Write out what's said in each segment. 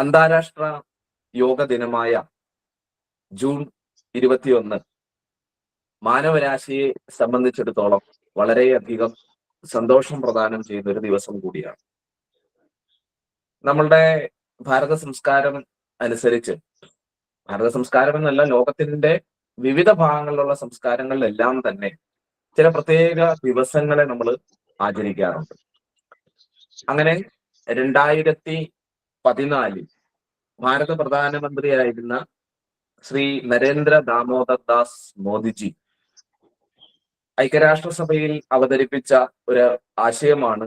അന്താരാഷ്ട്ര യോഗ ദിനമായ ജൂൺ 21 മാനവരാശിയെ സംബന്ധിച്ചിടത്തോളം വളരെയധികം സന്തോഷം പ്രദാനം ചെയ്യുന്ന ഒരു ദിവസം കൂടിയാണ്. നമ്മളുടെ ഭാരത സംസ്കാരം അനുസരിച്ച്, ഭാരത സംസ്കാരം എന്നല്ല, ലോകത്തിന്റെ വിവിധ ഭാഗങ്ങളിലുള്ള സംസ്കാരങ്ങളിലെല്ലാം തന്നെ ചില പ്രത്യേക ദിവസങ്ങളെ നമ്മൾ ആചരിക്കാറുണ്ട്. അങ്ങനെ 2014 ഭാരത പ്രധാനമന്ത്രിയായിരുന്ന ശ്രീ നരേന്ദ്ര ദാമോദർ ദാസ് മോദിജി ഐക്യരാഷ്ട്രസഭയിൽ അവതരിപ്പിച്ച ഒരു ആശയമാണ്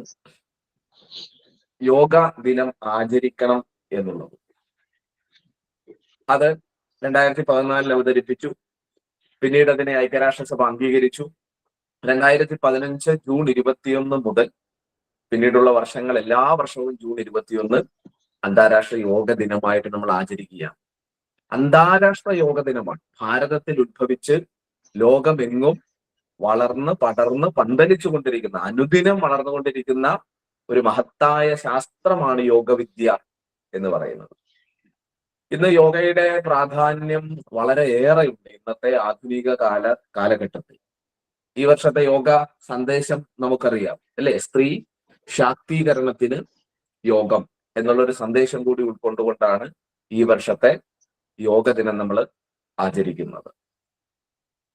യോഗ ദിനം ആചരിക്കണം എന്നുള്ളത്. അത് 2014 അവതരിപ്പിച്ചു. പിന്നീട് അതിനെ ഐക്യരാഷ്ട്രസഭ അംഗീകരിച്ചു. 2015 ജൂൺ 21 മുതൽ പിന്നീടുള്ള വർഷങ്ങൾ എല്ലാ വർഷവും ജൂൺ 21 അന്താരാഷ്ട്ര യോഗ ദിനമായിട്ട് നമ്മൾ ആചരിക്കുകയാണ്. അന്താരാഷ്ട്ര യോഗ ദിനമാണ്. ഭാരതത്തിൽ ഉദ്ഭവിച്ച് ലോകമെങ്ങും വളർന്ന് പടർന്ന് പന്തലിച്ചു കൊണ്ടിരിക്കുന്ന, അനുദിനം വളർന്നുകൊണ്ടിരിക്കുന്ന ഒരു മഹത്തായ ശാസ്ത്രമാണ് യോഗവിദ്യ എന്ന് പറയുന്നത്. ഇന്ന് യോഗയുടെ പ്രാധാന്യം വളരെ ഏറെയുണ്ട് ഇന്നത്തെ ആധുനിക കാലഘട്ടത്തിൽ. ഈ വർഷത്തെ യോഗ സന്ദേശം നമുക്കറിയാം, അല്ലെ? സ്ത്രീ ശാക്തീകരണത്തിന് യോഗം എന്നുള്ളൊരു സന്ദേശം കൂടി ഉൾക്കൊണ്ടുകൊണ്ടാണ് ഈ വർഷത്തെ യോഗ ദിനം നമ്മൾ ആചരിക്കുന്നത്.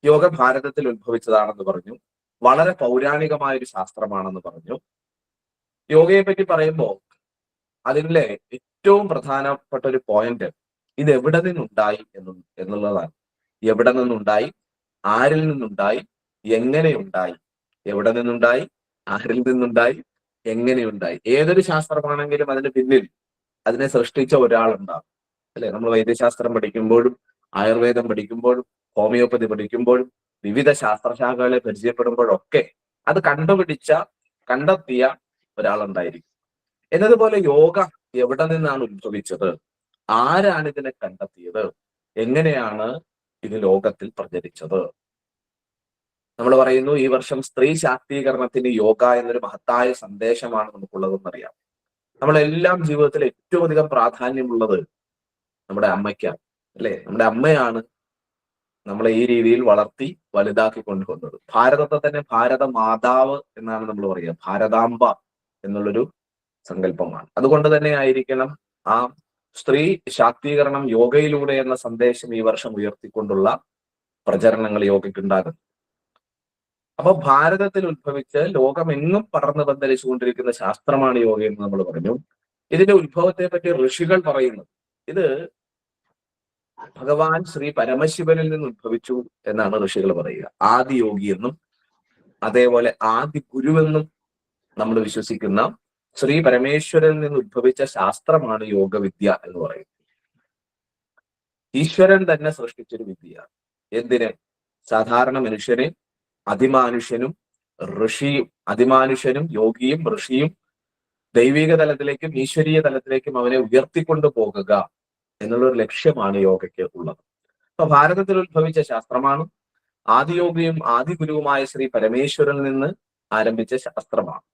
യോഗ ഭാരതത്തിൽ ഉത്ഭവിച്ചതാണെന്ന് പറഞ്ഞു. വളരെ പൗരാണികമായ ഒരു ശാസ്ത്രമാണെന്ന് പറഞ്ഞു. യോഗയെ പറ്റി പറയുമ്പോൾ അതിലെ ഏറ്റവും പ്രധാനപ്പെട്ട ഒരു പോയിന്റ് ഇത് എവിടെ നിന്നുണ്ടായി എന്നുള്ളതാണ്. എവിടെ നിന്നുണ്ടായി, ആരിൽ നിന്നുണ്ടായി, എങ്ങനെയുണ്ടായി? എവിടെ നിന്നുണ്ടായി, ആരിൽ നിന്നുണ്ടായി, എങ്ങനെയുണ്ടായി? ഏതൊരു ശാസ്ത്രമാണെങ്കിലും അതിന് പിന്നിൽ അതിനെ സൃഷ്ടിച്ച ഒരാളുണ്ടാകും, അല്ലെ? നമ്മൾ വൈദ്യശാസ്ത്രം പഠിക്കുമ്പോഴും ആയുർവേദം പഠിക്കുമ്പോഴും ഹോമിയോപ്പതി പഠിക്കുമ്പോഴും വിവിധ ശാസ്ത്രശാഖകളെ പരിചയപ്പെടുമ്പോഴൊക്കെ അത് കണ്ടെത്തിയ ഒരാളുണ്ടായിരിക്കും. എന്നതുപോലെ യോഗ എവിടെ നിന്നാണ് ഉത്ഭവിച്ചത്, ആരാണ് ഇതിനെ കണ്ടെത്തിയത്, എങ്ങനെയാണ് ഇത് ലോകത്തിൽ പ്രചരിച്ചത്? നമ്മൾ പറയുന്നു ഈ വർഷം സ്ത്രീ ശാക്തീകരണത്തിന് യോഗ എന്നൊരു മഹത്തായ സന്ദേശമാണ് നമുക്കുള്ളതെന്നറിയാം. നമ്മളെല്ലാം ജീവിതത്തിൽ ഏറ്റവും അധികം പ്രാധാന്യമുള്ളത് നമ്മുടെ അമ്മയ്ക്കാണ്, അല്ലെ? നമ്മുടെ അമ്മയാണ് നമ്മളെ ഈ രീതിയിൽ വളർത്തി വലുതാക്കി കൊണ്ടുവന്നത്. ഭാരതത്തെ തന്നെ ഭാരത മാതാവ് എന്നാണ് നമ്മൾ പറയുക. ഭാരതാംബ എന്നുള്ളൊരു സങ്കല്പമാണ്. അതുകൊണ്ട് തന്നെ ആയിരിക്കണം ആ സ്ത്രീ ശാക്തീകരണം യോഗയിലൂടെ എന്ന സന്ദേശം ഈ വർഷം ഉയർത്തിക്കൊണ്ടുള്ള പ്രചരണങ്ങൾ യോഗയ്ക്കുണ്ടാകും. അപ്പൊ ഭാരതത്തിൽ ഉത്ഭവിച്ച് ലോകമെങ്ങും പടർന്നു പന്തലിച്ചുകൊണ്ടിരിക്കുന്ന ശാസ്ത്രമാണ് യോഗ എന്ന് നമ്മൾ പറഞ്ഞു. ഇതിന്റെ ഉത്ഭവത്തെ പറ്റി ഋഷികൾ പറയുന്നത്, ഇത് ഭഗവാൻ ശ്രീ പരമശിവനിൽ നിന്ന് ഉത്ഭവിച്ചു എന്നാണ് ഋഷികൾ പറയുക. ആദി യോഗി എന്നും അതേപോലെ ആദി ഗുരുവെന്നും നമ്മൾ വിശ്വസിക്കുന്ന ശ്രീ പരമേശ്വരനിൽ നിന്ന് ഉദ്ഭവിച്ച ശാസ്ത്രമാണ് യോഗവിദ്യ എന്ന് പറയുന്നത്. ഈശ്വരൻ തന്നെ സൃഷ്ടിച്ചൊരു വിദ്യയാണ്. എന്തിന്? സാധാരണ മനുഷ്യനെ അതിമാനുഷ്യനും യോഗിയും ഋഷിയും ദൈവിക തലത്തിലേക്കും ഈശ്വരീയ തലത്തിലേക്കും അവനെ ഉയർത്തിക്കൊണ്ടു പോകുക എന്നുള്ളൊരു ലക്ഷ്യമാണ് യോഗയ്ക്ക് ഉള്ളത്. അപ്പൊ ഭാരതത്തിൽ ഉത്ഭവിച്ച ശാസ്ത്രമാണ്. ആദിയോഗിയും ആദിഗുരുവുമായ ശ്രീ പരമേശ്വരനിൽ നിന്ന് ആരംഭിച്ച ശാസ്ത്രമാണ്.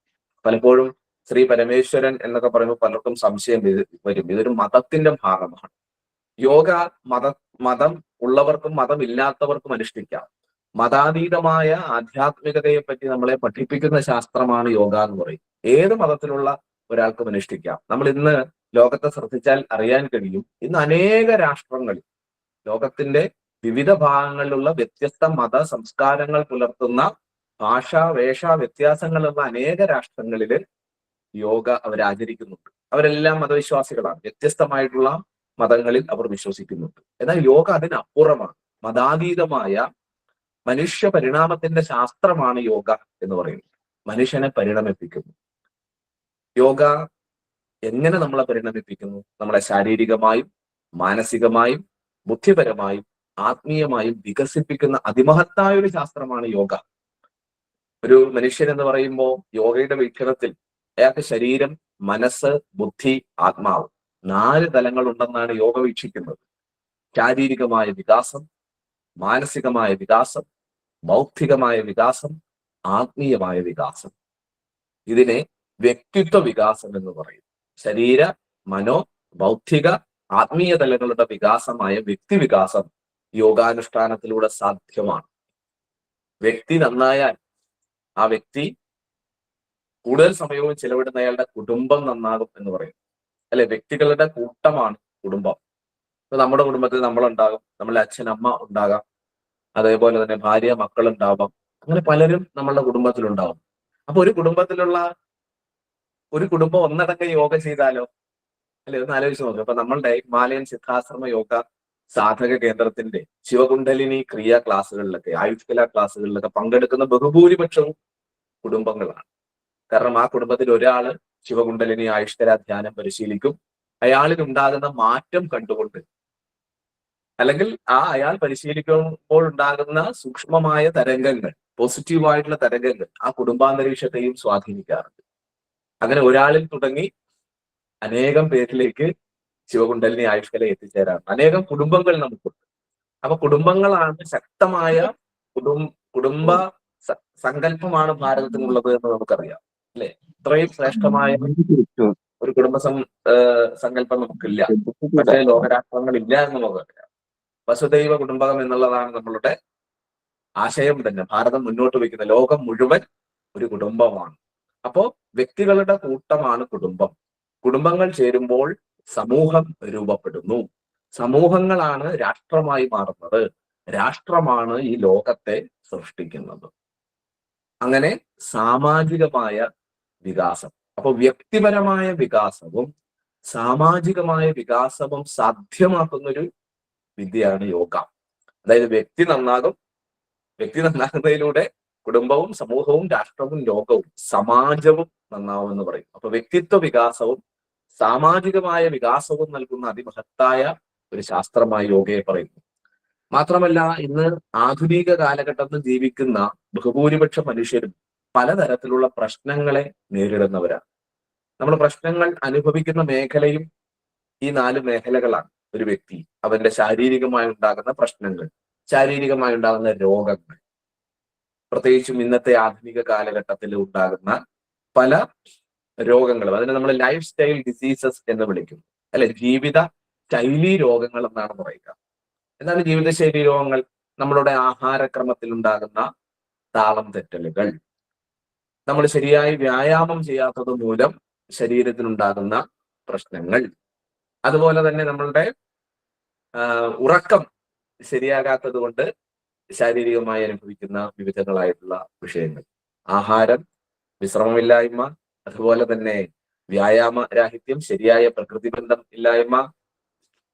പലപ്പോഴും ശ്രീ പരമേശ്വരൻ എന്നൊക്കെ പറയുമ്പോൾ പലർക്കും സംശയം വരും, ഇതൊരു മതത്തിന്റെ ഭാഗമാണ്. യോഗ മതം ഉള്ളവർക്കും മതമില്ലാത്തവർക്കും അനുഷ്ഠിക്കാം. മതാതീതമായ ആധ്യാത്മികതയെ പറ്റി നമ്മളെ പഠിപ്പിക്കുന്ന ശാസ്ത്രമാണ് യോഗ എന്ന് പറയും. ഏത് മതത്തിലുള്ള ഒരാൾക്കും അനുഷ്ഠിക്കാം. നമ്മൾ ഇന്ന് ലോകത്തെ ശ്രദ്ധിച്ചാൽ അറിയാൻ കഴിയും, ഇന്ന് അനേക രാഷ്ട്രങ്ങളിൽ, ലോകത്തിന്റെ വിവിധ ഭാഗങ്ങളിലുള്ള വ്യത്യസ്ത മത സംസ്കാരങ്ങൾ പുലർത്തുന്ന ഭാഷാ വേഷ വ്യത്യാസങ്ങളുള്ള അനേക രാഷ്ട്രങ്ങളില് യോഗ അവർ ആചരിക്കുന്നുണ്ട്. അവരെല്ലാം മതവിശ്വാസികളാണ്. വ്യത്യസ്തമായിട്ടുള്ള മതങ്ങളിൽ അവർ വിശ്വസിക്കുന്നുണ്ട്. എന്നാൽ യോഗ അതിനപ്പുറമാണ്. മതാതീതമായ മനുഷ്യ പരിണാമത്തിന്റെ ശാസ്ത്രമാണ് യോഗ എന്ന് പറയുന്നത്. മനുഷ്യനെ പരിണമിപ്പിക്കുന്നു. യോഗ എങ്ങനെ നമ്മളെ പരിണമിപ്പിക്കുന്നു? നമ്മളെ ശാരീരികമായും മാനസികമായും ബുദ്ധിപരമായും ആത്മീയമായും വികസിപ്പിക്കുന്ന അതിമഹത്തായ ഒരു ശാസ്ത്രമാണ് യോഗ. ഒരു മനുഷ്യൻ എന്ന് പറയുമ്പോൾ യോഗയുടെ വീക്ഷണത്തിൽ അയാൾക്ക് ശരീരം, മനസ്സ്, ബുദ്ധി, ആത്മാവ് 4 തലങ്ങൾ ഉണ്ടെന്നാണ് യോഗ വീക്ഷിക്കുന്നത്. ശാരീരികമായ വികാസം, മാനസികമായ വികാസം, ബൗദ്ധികമായ വികാസം, ആത്മീയമായ വികാസം. ഇതിനെ വ്യക്തിത്വ വികാസം എന്ന് പറയും. ശരീര, മനോ, ബൗദ്ധിക ആത്മീയ തലങ്ങളുടെ വികാസമായ വ്യക്തിവികാസം യോഗാനുഷ്ഠാനത്തിലൂടെ സാധ്യമാണ്. വ്യക്തി നന്നായാൽ ആ വ്യക്തി കൂടുതൽ സമയവും ചെലവിടുന്ന അയാളുടെ കുടുംബം നന്നാകും എന്ന് പറയും. അല്ലെ, വ്യക്തികളുടെ കൂട്ടമാണ് കുടുംബം. ഇപ്പൊ നമ്മുടെ കുടുംബത്തിൽ നമ്മളുണ്ടാകും, നമ്മളെ അച്ഛൻ അമ്മ ഉണ്ടാകാം, അതേപോലെ തന്നെ ഭാര്യ മക്കൾ ഉണ്ടാവാം, അങ്ങനെ പലരും നമ്മളുടെ കുടുംബത്തിലുണ്ടാവും. അപ്പൊ ഒരു കുടുംബം ഒന്നടങ്കം യോഗ ചെയ്താലോ? അല്ലെ, ഒന്ന് ആലോചിച്ച് നോക്കുക. അപ്പൊ നമ്മളുടെ ഹിമാലയൻ സിദ്ധാശ്രമ യോഗ സാധക കേന്ദ്രത്തിന്റെ ശിവകുണ്ടലിനി ക്രിയ ക്ലാസ്സുകളിലൊക്കെ, ആയുഷ്കല ക്ലാസ്സുകളിലൊക്കെ പങ്കെടുക്കുന്ന ബഹുഭൂരിപക്ഷവും കുടുംബങ്ങളാണ്. കാരണം ആ കുടുംബത്തിൽ ഒരാള് ശിവകുണ്ടലിനി ആയുഷ്കല ധ്യാനം പരിശീലിക്കും. അയാളിൽ ഉണ്ടാകുന്ന മാറ്റം കണ്ടുകൊണ്ട്, അല്ലെങ്കിൽ അയാൾ പരിശീലിക്കുമ്പോൾ ഉണ്ടാകുന്ന സൂക്ഷ്മമായ തരംഗങ്ങൾ, പോസിറ്റീവായിട്ടുള്ള തരംഗങ്ങൾ ആ കുടുംബാന്തരീക്ഷത്തെയും സ്വാധീനിക്കാറുണ്ട്. അങ്ങനെ ഒരാളിൽ തുടങ്ങി അനേകം പേരിലേക്ക് ശിവകുണ്ടലിനി ആയുഷ്കല എത്തിച്ചേരാണ്. അനേകം കുടുംബങ്ങൾ നമുക്കുണ്ട്. അപ്പൊ കുടുംബങ്ങളാണ് ശക്തമായ കുടുംബ സങ്കല്പമാണ് ഭാരതത്തിനുള്ളത് എന്ന് നമുക്കറിയാം. അല്ലെ, ഇത്രയും ശ്രേഷ്ഠമായ ഒരു സങ്കല്പം നമുക്കില്ല. പക്ഷേ ലോകരാഷ്ട്രങ്ങളില്ല എന്ന് നമുക്കറിയാം. വസുദൈവ കുടുംബകം എന്നുള്ളതാണ് നമ്മളുടെ ആശയം തന്നെ. ഭാരതം മുന്നോട്ട് വയ്ക്കുന്ന ലോകം മുഴുവൻ ഒരു കുടുംബമാണ്. അപ്പോ വ്യക്തികളുടെ കൂട്ടമാണ് കുടുംബം. കുടുംബങ്ങൾ ചേരുമ്പോൾ സമൂഹം രൂപപ്പെടുന്നു. സമൂഹങ്ങളാണ് രാഷ്ട്രമായി മാറുന്നത്. രാഷ്ട്രമാണ് ഈ ലോകത്തെ സൃഷ്ടിക്കുന്നത്. അങ്ങനെ സാമാജികമായ വികാസം, അപ്പൊ വ്യക്തിപരമായ വികാസവും സാമാജികമായ വികാസവും സാധ്യമാക്കുന്നൊരു വിദ്യയാണ് യോഗ. അതായത് വ്യക്തി നന്നാകുന്നതിലൂടെ കുടുംബവും സമൂഹവും രാഷ്ട്രവും ലോകവും സമാജവും നന്നാവും എന്ന് പറയും. അപ്പൊ വ്യക്തിത്വ വികാസവും സാമാജികമായ വികാസവും നൽകുന്ന അതിമഹത്തായ ഒരു ശാസ്ത്രമായി യോഗയെ പറയുന്നു. മാത്രമല്ല, ഇന്ന് ആധുനിക കാലഘട്ടത്തിൽ ജീവിക്കുന്ന ബഹുഭൂരിപക്ഷ മനുഷ്യരും പലതരത്തിലുള്ള പ്രശ്നങ്ങളെ നേരിടുന്നവരാണ്. നമ്മൾ പ്രശ്നങ്ങൾ അനുഭവിക്കുന്ന മേഖലയും ഈ 4 മേഖലകളാണ്. ഒരു വ്യക്തി അവന്റെ ശാരീരികമായി ഉണ്ടാകുന്ന പ്രശ്നങ്ങൾ, ശാരീരികമായി ഉണ്ടാകുന്ന രോഗങ്ങൾ, പ്രത്യേകിച്ചും ഇന്നത്തെ ആധുനിക കാലഘട്ടത്തിൽ ഉണ്ടാകുന്ന പല രോഗങ്ങളും, അതിനെ നമ്മൾ ലൈഫ് സ്റ്റൈൽ ഡിസീസസ് എന്ന് വിളിക്കുന്നു. അല്ലെ, ജീവിത ശൈലി രോഗങ്ങൾ എന്നാണ് പറയുക. എന്താണ് ജീവിതശൈലി രോഗങ്ങൾ? നമ്മളുടെ ആഹാരക്രമത്തിൽ ഉണ്ടാകുന്ന താളം തെറ്റലുകൾ, നമ്മൾ ശരിയായി വ്യായാമം ചെയ്യാത്തത് മൂലം ശരീരത്തിനുണ്ടാകുന്ന പ്രശ്നങ്ങൾ, അതുപോലെ തന്നെ നമ്മളുടെ ഉറക്കം ശരിയാകാത്തത് കൊണ്ട് ശാരീരികമായി അനുഭവിക്കുന്ന വിവിധങ്ങളായിട്ടുള്ള വിഷയങ്ങൾ, ആഹാരം, വിശ്രമമില്ലായ്മ, അതുപോലെ തന്നെ വ്യായാമ രാഹിത്യം, ശരിയായ പ്രകൃതി ബന്ധം ഇല്ലായ്മ,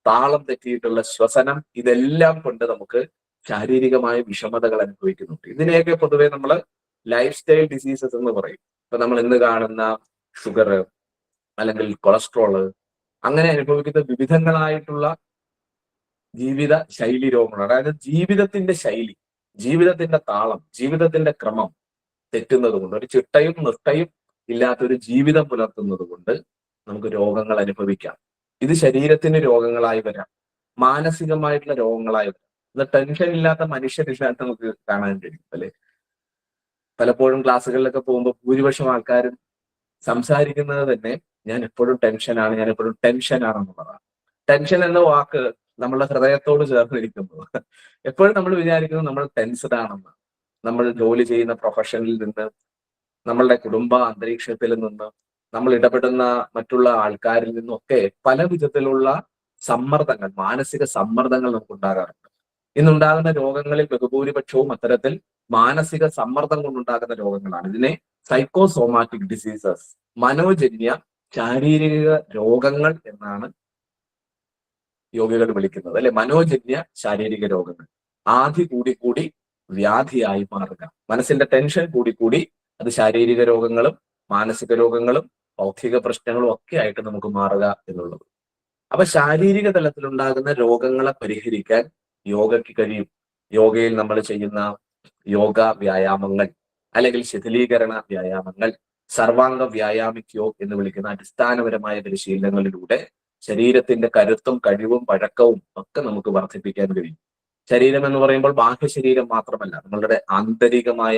താളം തെറ്റിയിട്ടുള്ള ശ്വസനം, ഇതെല്ലാം കൊണ്ട് നമുക്ക് ശാരീരികമായ വിഷമതകൾ അനുഭവിക്കുന്നുണ്ട്. ഇതിനെയൊക്കെ പൊതുവെ നമ്മൾ ലൈഫ് സ്റ്റൈൽ ഡിസീസസ് എന്ന് പറയും. ഇപ്പൊ നമ്മൾ ഇന്ന് കാണുന്ന ഷുഗർ അല്ലെങ്കിൽ കൊളസ്ട്രോള്, അങ്ങനെ അനുഭവിക്കുന്ന വിവിധങ്ങളായിട്ടുള്ള ജീവിത ശൈലി രോഗങ്ങൾ, അതായത് ജീവിതത്തിന്റെ ശൈലി, ജീവിതത്തിന്റെ താളം, ജീവിതത്തിന്റെ ക്രമം തെറ്റുന്നത് കൊണ്ട്, ഒരു ചിട്ടയും നിഷ്ഠയും ഇല്ലാത്തൊരു ജീവിതം പുലർത്തുന്നത് കൊണ്ട് നമുക്ക് രോഗങ്ങൾ അനുഭവിക്കാം. ഇത് ശരീരത്തിന് രോഗങ്ങളായി വരാം, മാനസികമായിട്ടുള്ള രോഗങ്ങളായി വരാം. ഇത് ടെൻഷൻ ഇല്ലാത്ത മനുഷ്യരില്ലാത്ത നമുക്ക് കാണാൻ കഴിയും. അല്ലെ, പലപ്പോഴും ക്ലാസ്സുകളിലൊക്കെ പോകുമ്പോൾ ഭൂരിപക്ഷം ആൾക്കാരും സംസാരിക്കുന്നത് തന്നെ ഞാൻ എപ്പോഴും ടെൻഷനാണെന്നുള്ളതാണ്. ടെൻഷൻ എന്ന വാക്ക് നമ്മളുടെ ഹൃദയത്തോട് ചേർന്നിരിക്കുന്നു. എപ്പോഴും നമ്മൾ വിചാരിക്കുന്നത് നമ്മൾ ടെൻസ്ഡ് ആണെന്ന്. നമ്മൾ ജോലി ചെയ്യുന്ന പ്രൊഫഷനിൽ നിന്ന്, നമ്മളുടെ കുടുംബ അന്തരീക്ഷത്തിൽ നിന്ന്, നമ്മൾ ഇടപെടുന്ന മറ്റുള്ള ആൾക്കാരിൽ നിന്നൊക്കെ പല വിധത്തിലുള്ള സമ്മർദ്ദങ്ങൾ, മാനസിക സമ്മർദ്ദങ്ങൾ നമുക്ക് ഉണ്ടാകാറുണ്ട്. ഇന്നുണ്ടാകുന്ന രോഗങ്ങളിൽ ബഹുഭൂരിപക്ഷവും അത്തരത്തിൽ മാനസിക സമ്മർദ്ദം കൊണ്ടുണ്ടാകുന്ന രോഗങ്ങളാണ്. ഇതിനെ സൈക്കോസോമാറ്റിക് ഡിസീസസ്, മനോജന്യ ശാരീരിക രോഗങ്ങൾ എന്നാണ് യോഗികൾ വിളിക്കുന്നത്. അല്ലെ, മനോജന്യ ശാരീരിക രോഗങ്ങൾ. ആധി കൂടി വ്യാധിയായി മാറുക. മനസ്സിന്റെ ടെൻഷൻ കൂടി അത് ശാരീരിക രോഗങ്ങളും മാനസിക രോഗങ്ങളും ഭൗതിക പ്രശ്നങ്ങളും ഒക്കെ ആയിട്ട് നമുക്ക് മാറുക എന്നുള്ളത്. അപ്പൊ ശാരീരിക തലത്തിലുണ്ടാകുന്ന രോഗങ്ങളെ പരിഹരിക്കാൻ യോഗയ്ക്ക് കഴിയും. യോഗയിൽ നമ്മൾ ചെയ്യുന്ന യോഗ വ്യായാമങ്ങൾ, അല്ലെങ്കിൽ ശിഥിലീകരണ വ്യായാമങ്ങൾ, സർവാംഗ വ്യായാമിക് യോഗ എന്ന് വിളിക്കുന്ന അടിസ്ഥാനപരമായ പരിശീലനങ്ങളിലൂടെ ശരീരത്തിന്റെ കരുത്തും കഴിവും പഴക്കവും ഒക്കെ നമുക്ക് വർദ്ധിപ്പിക്കാൻ കഴിയും. ശരീരം എന്ന് പറയുമ്പോൾ ബാഹ്യ ശരീരം മാത്രമല്ല, നമ്മളുടെ ആന്തരികമായ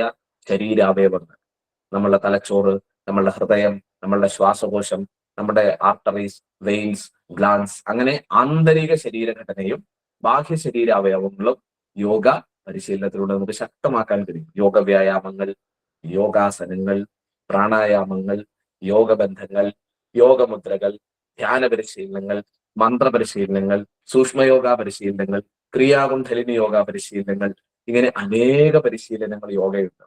ശരീരാവയവങ്ങൾ, നമ്മളുടെ തലച്ചോറ്, നമ്മളുടെ ഹൃദയം, നമ്മളുടെ ശ്വാസകോശം, നമ്മുടെ ആർട്ടറീസ്, വെയിൻസ്, ഗ്ലാൻസ്, അങ്ങനെ ആന്തരിക ശരീരഘടനയും ബാഹ്യ ശരീര അവയവങ്ങളും യോഗ പരിശീലനത്തിലൂടെ നമുക്ക് ശക്തമാക്കാൻ കഴിയും. യോഗ വ്യായാമങ്ങൾ, യോഗാസനങ്ങൾ, പ്രാണായാമങ്ങൾ, യോഗബന്ധങ്ങൾ, യോഗമുദ്രകൾ, ധ്യാന പരിശീലനങ്ങൾ, മന്ത്രപരിശീലനങ്ങൾ, സൂക്ഷ്മയോഗ പരിശീലനങ്ങൾ, ക്രിയാകുണ്ഡലിനി യോഗ പരിശീലനങ്ങൾ, ഇങ്ങനെ അനേക പരിശീലനങ്ങൾ യോഗയുണ്ട്.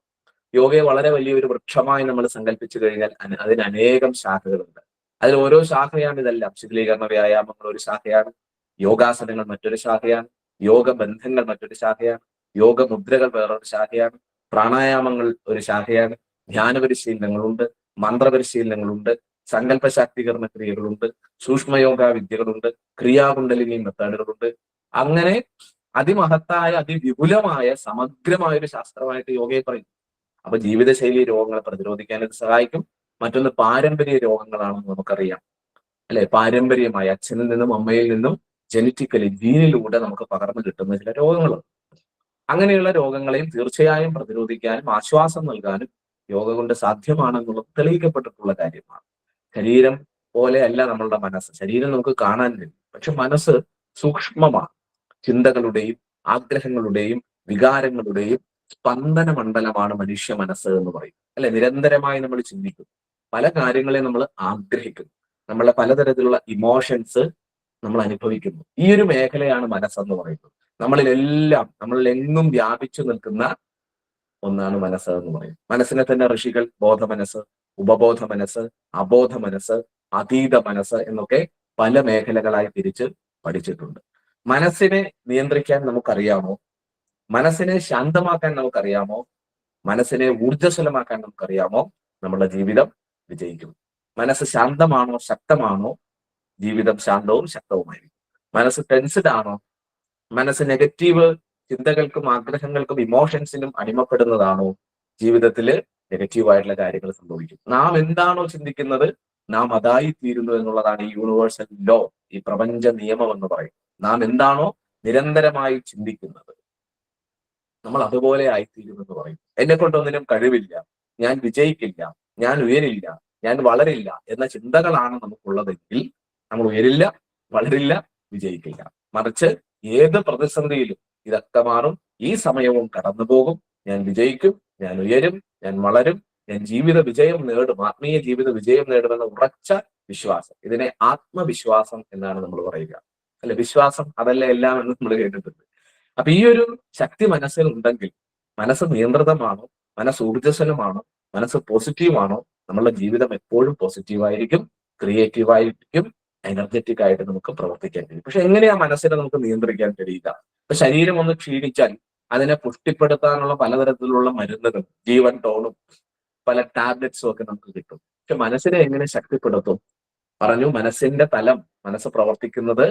യോഗയെ വളരെ വലിയൊരു വൃക്ഷമായി നമ്മൾ സങ്കല്പിച്ചു കഴിഞ്ഞാൽ അതിന് അനേകം ശാഖകളുണ്ട്. അതിൽ ഓരോ ശാഖയാണ് ഇതെല്ലാം. ശിഥിലീകരണ വ്യായാമങ്ങൾ ഒരു ശാഖയാണ്, യോഗാസനങ്ങൾ മറ്റൊരു ശാഖയാണ്, യോഗബന്ധങ്ങൾ മറ്റൊരു ശാഖയാണ്, യോഗമുദ്രകൾ വേറൊരു ശാഖയാണ്, പ്രാണായാമങ്ങൾ ഒരു ശാഖയാണ്, ധ്യാന പരിശീലനങ്ങളുണ്ട്, മന്ത്രപരിശീലനങ്ങളുണ്ട്, സങ്കല്പ ശാക്തീകരണ ക്രിയകളുണ്ട്, സൂക്ഷ്മയോഗ വിദ്യകളുണ്ട്, ക്രിയാകുണ്ടലിനി മെത്തേഡുകളുണ്ട്. അങ്ങനെ അതിമഹത്തായ അതിവിപുലമായ സമഗ്രമായ ഒരു ശാസ്ത്രമായിട്ട് യോഗയെ പറയും. അപ്പൊ ജീവിതശൈലി രോഗങ്ങളെ പ്രതിരോധിക്കാൻ ഇത് സഹായിക്കും. മറ്റൊന്ന് പാരമ്പര്യ രോഗങ്ങളാണെന്ന് നമുക്കറിയാം, അല്ലെ? പാരമ്പര്യമായി അച്ഛനിൽ നിന്നും അമ്മയിൽ നിന്നും ജനറ്റിക്കലി ജീനിലൂടെ നമുക്ക് പകർന്നു കിട്ടുന്ന ചില രോഗങ്ങളുണ്ട്. അങ്ങനെയുള്ള രോഗങ്ങളെയും തീർച്ചയായും പ്രതിരോധിക്കാനും ആശ്വാസം നൽകാനും യോഗ കൊണ്ട് സാധ്യമാണെന്നുള്ളത് തെളിയിക്കപ്പെട്ടിട്ടുള്ള കാര്യമാണ്. ശരീരം പോലെയല്ല നമ്മളുടെ മനസ്സ്. ശരീരം നമുക്ക് കാണാൻ കഴിയും, പക്ഷെ മനസ്സ് സൂക്ഷ്മമാണ്. ചിന്തകളുടെയും ആഗ്രഹങ്ങളുടെയും വികാരങ്ങളുടെയും സ്പന്ദന മണ്ഡലമാണ് മനുഷ്യ മനസ്സ് എന്ന് പറയും, അല്ലെ? നിരന്തരമായി നമ്മൾ ചിന്തിക്കും, പല കാര്യങ്ങളെ നമ്മൾ ആഗ്രഹിക്കുന്നു, നമ്മളെ പലതരത്തിലുള്ള ഇമോഷൻസ് നമ്മൾ അനുഭവിക്കുന്നു. ഈ ഒരു മേഖലയാണ് മനസ്സെന്ന് പറയുന്നത്. നമ്മളിൽ എങ്ങും വ്യാപിച്ചു നിൽക്കുന്ന ഒന്നാണ് മനസ്സ് എന്ന് പറയും. മനസ്സിനെ തന്നെ ഋഷികൾ ബോധ മനസ്സ്, ഉപബോധ മനസ്സ്, അബോധ മനസ്സ്, അതീത മനസ്സ് എന്നൊക്കെ പല മേഖലകളായി തിരിച്ച് പഠിച്ചിട്ടുണ്ട്. മനസ്സിനെ നിയന്ത്രിക്കാൻ നമുക്കറിയാമോ? മനസ്സിനെ ശാന്തമാക്കാൻ നമുക്കറിയാമോ? മനസ്സിനെ ഊർജ്ജസ്വലമാക്കാൻ നമുക്കറിയാമോ? നമ്മുടെ ജീവിതം വിജയിക്കും. മനസ്സ് ശാന്തമാണോ, ശക്തമാണോ, ജീവിതം ശാന്തവും ശക്തവുമായിരിക്കും. മനസ്സ് ടെൻസ്ഡ് ആണോ, മനസ്സ് നെഗറ്റീവ് ചിന്തകൾക്കും ആഗ്രഹങ്ങൾക്കും ഇമോഷൻസിനും അടിമപ്പെടുന്നതാണോ, ജീവിതത്തിൽ നെഗറ്റീവായിട്ടുള്ള കാര്യങ്ങൾ സംഭവിക്കും. നാം എന്താണോ ചിന്തിക്കുന്നത് നാം അതായി തീരുന്നു എന്നുള്ളതാണ് ഈ യൂണിവേഴ്സൽ ലോ, ഈ പ്രപഞ്ച നിയമം എന്ന് പറയും. നാം എന്താണോ നിരന്തരമായി ചിന്തിക്കുന്നത് നമ്മൾ അതുപോലെ ആയിത്തീരുമെന്ന് പറയും. എന്നെ കൊണ്ടൊന്നിനും കഴിവില്ല, ഞാൻ വിജയിക്കില്ല, ഞാൻ ഉയരില്ല, ഞാൻ വളരില്ല എന്ന ചിന്തകളാണ് നമുക്കുള്ളതെങ്കിൽ നമ്മൾ ഉയരില്ല, വളരില്ല, വിജയിക്കില്ല. മറിച്ച് ഏത് പ്രതിസന്ധിയിലും ഇതൊക്കെ മാറും, ഈ സമയവും കടന്നു പോകും, ഞാൻ വിജയിക്കും, ഞാൻ ഉയരും, ഞാൻ വളരും, ഞാൻ ജീവിത വിജയം നേടും, ആത്മീയ ജീവിത വിജയം നേടുമെന്ന ഉറച്ച വിശ്വാസം, ഇതിനെ ആത്മവിശ്വാസം എന്നാണ് നമ്മൾ പറയുക, അല്ലെ? വിശ്വാസം അതല്ല എല്ലാം എന്ന് നമ്മൾ കേട്ടിട്ടുണ്ട്. അപ്പൊ ഈ ഒരു ശക്തി മനസ്സിൽ ഉണ്ടെങ്കിൽ, മനസ്സ് നിയന്ത്രിതമാണോ, മനസ്സ് ഊർജ്ജസ്വലമാണോ, മനസ്സ് പോസിറ്റീവാണോ, നമ്മളുടെ ജീവിതം എപ്പോഴും പോസിറ്റീവായിരിക്കും, ക്രിയേറ്റീവായിരിക്കും, എനർജറ്റിക് ആയിട്ട് നമുക്ക് പ്രവർത്തിക്കാൻ കഴിയും. പക്ഷെ എങ്ങനെയാ മനസ്സിനെ നമുക്ക് നിയന്ത്രിക്കാൻ കഴിയുക? ഇപ്പൊ ശരീരം ഒന്ന് ക്ഷീണിച്ചാൽ അതിനെ പുഷ്ടിപ്പെടുത്താനുള്ള പലതരത്തിലുള്ള മരുന്നുകൾ, ജീവൻ ടോണും പല ടാബ്ലറ്റ്സും ഒക്കെ നമുക്ക് കിട്ടും. പക്ഷെ മനസ്സിനെ എങ്ങനെ ശക്തിപ്പെടുത്തും? പറഞ്ഞു, മനസ്സിന്റെ തലം, മനസ്സ് പ്രവർത്തിക്കുന്നത്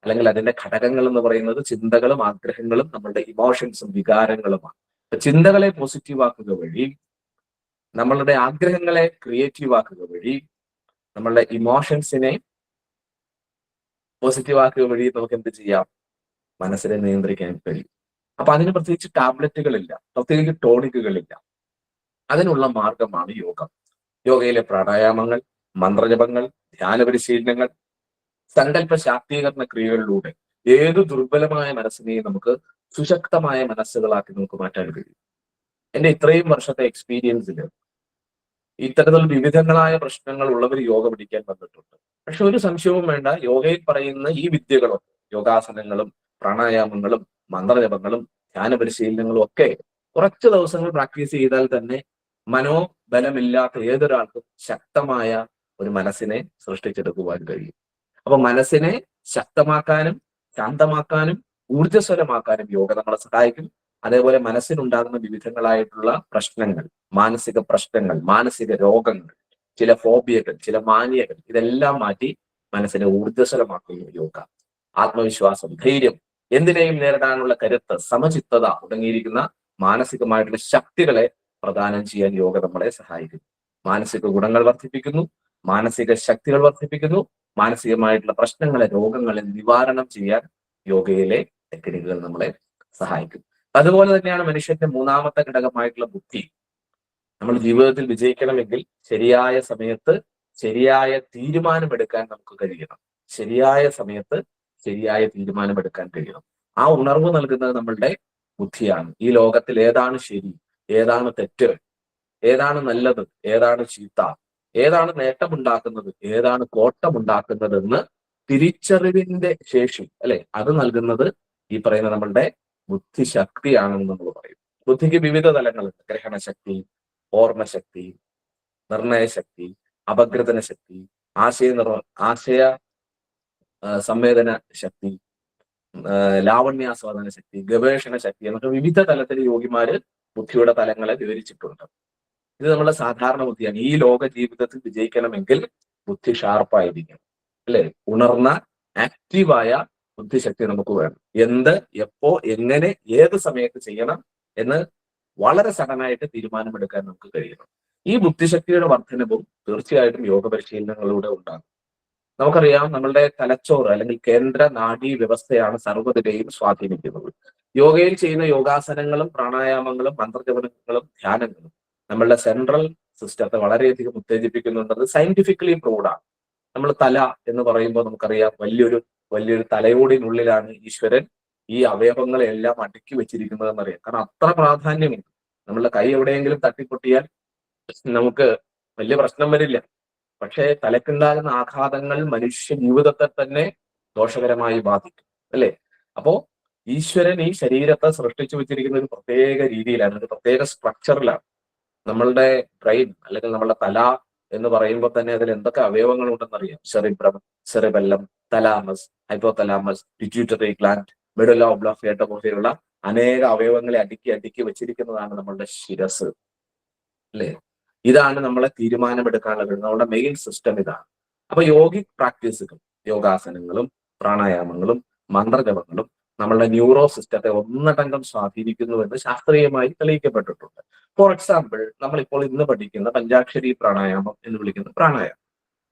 അല്ലെങ്കിൽ അതിന്റെ ഘടകങ്ങൾ എന്ന് പറയുന്നത് ചിന്തകളും ആഗ്രഹങ്ങളും നമ്മളുടെ ഇമോഷൻസും വികാരങ്ങളുമാണ്. ചിന്തകളെ പോസിറ്റീവ് ആക്കുക വഴി, നമ്മളുടെ ആഗ്രഹങ്ങളെ ക്രിയേറ്റീവ് ആക്കുക വഴി, നമ്മളുടെ ഇമോഷൻസിനെ പോസിറ്റീവ് ആക്കുക വഴി നമുക്ക് എന്ത് ചെയ്യാം? മനസ്സിനെ നിയന്ത്രിക്കാൻ കഴിയും. അപ്പൊ അതിന് പ്രത്യേകിച്ച് ടാബ്ലറ്റുകളില്ല, പ്രത്യേകിച്ച് ടോണിക്കുകളില്ല. അതിനുള്ള മാർഗമാണ് യോഗം. യോഗയിലെ പ്രാണായാമങ്ങൾ, മന്ത്രജപങ്ങൾ, ധ്യാന പരിശീലനങ്ങൾ, സങ്കല്പ ശാക്തീകരണ ക്രിയകളിലൂടെ ഏത് ദുർബലമായ മനസ്സിനെയും നമുക്ക് സുശക്തമായ മനസ്സുകളാക്കി നമുക്ക് മാറ്റാൻ കഴിയും. എന്റെ ഇത്രയും വർഷത്തെ എക്സ്പീരിയൻസിൽ ഇത്തരത്തിൽ വിവിധങ്ങളായ പ്രശ്നങ്ങൾ ഉള്ളവർ യോഗ പഠിക്കാൻ വന്നിട്ടുണ്ട്. പക്ഷെ ഒരു സംശയവും വേണ്ട, യോഗയിൽ പറയുന്ന ഈ വിദ്യകളും, യോഗാസനങ്ങളും പ്രാണായാമങ്ങളും മന്ത്രജപങ്ങളും ധ്യാന പരിശീലനങ്ങളും ഒക്കെ കുറച്ച് ദിവസങ്ങൾ പ്രാക്ടീസ് ചെയ്താൽ തന്നെ മനോബലമില്ലാത്ത ഏതൊരാൾക്കും ശക്തമായ ഒരു മനസ്സിനെ സൃഷ്ടിച്ചെടുക്കുവാൻ കഴിയും. അപ്പൊ മനസ്സിനെ ശക്തമാക്കാനും ശാന്തമാക്കാനും ഊർജ്ജസ്വലമാക്കാനും യോഗ നമ്മളെ സഹായിക്കും. അതേപോലെ മനസ്സിനുണ്ടാകുന്ന വിവിധങ്ങളായിട്ടുള്ള പ്രശ്നങ്ങൾ, മാനസിക പ്രശ്നങ്ങൾ, മാനസിക രോഗങ്ങൾ, ചില ഫോബിയകൾ, ചില മാനിയകൾ, ഇതെല്ലാം മാറ്റി മനസ്സിനെ ഊർജ്ജസ്വലമാക്കുന്നു യോഗ. ആത്മവിശ്വാസം, ധൈര്യം, എന്തിനേയും നേരിടാനുള്ള കരുത്ത്, സമചിത്തത തുടങ്ങിയിരിക്കുന്ന മാനസികമായിട്ടുള്ള ശക്തികളെ പ്രദാനം ചെയ്യാൻ യോഗ നമ്മളെ സഹായിക്കുന്നു. മാനസിക ഗുണങ്ങൾ വർദ്ധിപ്പിക്കുന്നു, മാനസിക ശക്തികൾ വർദ്ധിപ്പിക്കുന്നു, മാനസികമായിട്ടുള്ള പ്രശ്നങ്ങളെ, രോഗങ്ങളെ നിവാരണം ചെയ്യാൻ യോഗയിലെ ടെക്നിക്കുകൾ നമ്മളെ സഹായിക്കും. അതുപോലെ തന്നെയാണ് മനുഷ്യന്റെ മൂന്നാമത്തെ ഘടകമായിട്ടുള്ള ബുദ്ധി. നമ്മൾ ജീവിതത്തിൽ വിജയിക്കണമെങ്കിൽ ശരിയായ സമയത്ത് ശരിയായ തീരുമാനമെടുക്കാൻ നമുക്ക് കഴിയണം. ശരിയായ സമയത്ത് ശരിയായ തീരുമാനമെടുക്കാൻ കഴിയണം. ആ ഉണർവ് നൽകുന്നത് നമ്മളുടെ ബുദ്ധിയാണ്. ഈ ലോകത്തിൽ ഏതാണ് ശരി, ഏതാണ് തെറ്റ്, ഏതാണ് നല്ലത്, ഏതാണ് ചീത്ത, ഏതാണ് നേട്ടമുണ്ടാക്കുന്നത്, ഏതാണ് കോട്ടമുണ്ടാക്കുന്നതെന്ന് തിരിച്ചറിവിന്റെ ശേഷി, അല്ലെ, അത് നൽകുന്നത് ഈ പറയുന്ന നമ്മളുടെ ബുദ്ധിശക്തിയാണെന്ന് നമ്മൾ പറയും. ബുദ്ധിക്ക് വിവിധ തലങ്ങളുണ്ട്. ഗ്രഹണശക്തി, ഓർമ്മശക്തി, നിർണയശക്തി, അപഗ്രഥന ശക്തി, ആശയ സംവേദന ശക്തി, ലാവണ്യാസ്വാദന ശക്തി, ഗവേഷണ ശക്തി എന്നൊക്കെ വിവിധ തലത്തിൽ യോഗിമാര് ബുദ്ധിയുടെ തലങ്ങളെ വിവരിച്ചിട്ടുണ്ട്. ഇത് നമ്മുടെ സാധാരണ ബുദ്ധിയാണ്. ഈ ലോക ജീവിതത്തിൽ വിജയിക്കണമെങ്കിൽ ബുദ്ധി ഷാർപ്പായിരിക്കണം, അല്ലെ? ഉണർന്ന ആക്റ്റീവായ ബുദ്ധിശക്തി നമുക്ക് വേണം. എന്ത്, എപ്പോ, എങ്ങനെ, ഏത് സമയത്ത് ചെയ്യണം എന്ന് വളരെ സഡനായിട്ട് തീരുമാനമെടുക്കാൻ നമുക്ക് കഴിയണം. ഈ ബുദ്ധിശക്തിയുടെ വർധനവും തീർച്ചയായിട്ടും യോഗ പരിശീലനങ്ങളിലൂടെ ഉണ്ടാകും. നമുക്കറിയാം, നമ്മളുടെ തലച്ചോറ് അല്ലെങ്കിൽ കേന്ദ്ര നാഡീ വ്യവസ്ഥയാണ് സർവ്വതിനെയും സ്വാധീനിക്കുന്നത്. യോഗയിൽ ചെയ്യുന്ന യോഗാസനങ്ങളും പ്രാണായാമങ്ങളും മന്ത്രജപനങ്ങളും ധ്യാനങ്ങളും നമ്മളുടെ സെൻട്രൽ സിസ്റ്റത്തെ വളരെയധികം ഉത്തേജിപ്പിക്കുന്നുണ്ടെന്ന് സയന്റിഫിക്കലി പ്രൂവ്ഡ് ആണ്. നമ്മൾ തല എന്ന് പറയുമ്പോൾ നമുക്കറിയാം, വലിയൊരു തലയോടിനുള്ളിലാണ് ഈശ്വരൻ ഈ അവയവങ്ങളെല്ലാം അടുക്കി വെച്ചിരിക്കുന്നത് എന്നറിയാം. കാരണം അത്ര പ്രാധാന്യമുണ്ട്. നമ്മളുടെ കൈ എവിടെയെങ്കിലും തട്ടിപ്പൊട്ടിയാൽ നമുക്ക് വലിയ പ്രശ്നം വരില്ല. പക്ഷേ തലക്കുണ്ടാകുന്ന ആഘാതങ്ങൾ മനുഷ്യ ജീവിതത്തെ തന്നെ ദോഷകരമായി ബാധിക്കും, അല്ലെ? അപ്പോ ഈശ്വരൻ ഈ ശരീരത്തെ സൃഷ്ടിച്ചു വെച്ചിരിക്കുന്ന ഒരു പ്രത്യേക രീതിയിലാണ്, ഒരു പ്രത്യേക സ്ട്രക്ചറിലാണ്. നമ്മളുടെ ബ്രെയിൻ അല്ലെങ്കിൽ നമ്മളുടെ തല എന്ന് പറയുമ്പോൾ തന്നെ അതിൽ എന്തൊക്കെ അവയവങ്ങൾ ഉണ്ടെന്നറിയാം. Cerebellum, thalamus, hypothalamus, pituitary gland, medulla oblongata പോലെയുള്ള അനേക അവയവങ്ങളെ അടുക്കി വെച്ചിരിക്കുന്നതാണ് നമ്മളുടെ ശിരസ്, അല്ലെ? ഇതാണ് നമ്മളെ തീരുമാനമെടുക്കാനുള്ള നമ്മുടെ മെയിൻ സിസ്റ്റം ഇതാണ്. അപ്പൊ യോഗിക് പ്രാക്ടീസുകൾ, യോഗാസനങ്ങളും പ്രാണായാമങ്ങളും മന്ത്രജപങ്ങളും നമ്മളുടെ ന്യൂറോ സിസ്റ്റത്തെ ഒന്നടങ്കം സ്വാധീനിക്കുന്നുവെന്ന് ശാസ്ത്രീയമായി തെളിയിക്കപ്പെട്ടിട്ടുണ്ട്. ഫോർ എക്സാമ്പിൾ, നമ്മളിപ്പോൾ ഇന്ന് പഠിക്കുന്ന പഞ്ചാക്ഷരി പ്രാണായാമം എന്ന് വിളിക്കുന്ന പ്രാണായാമം,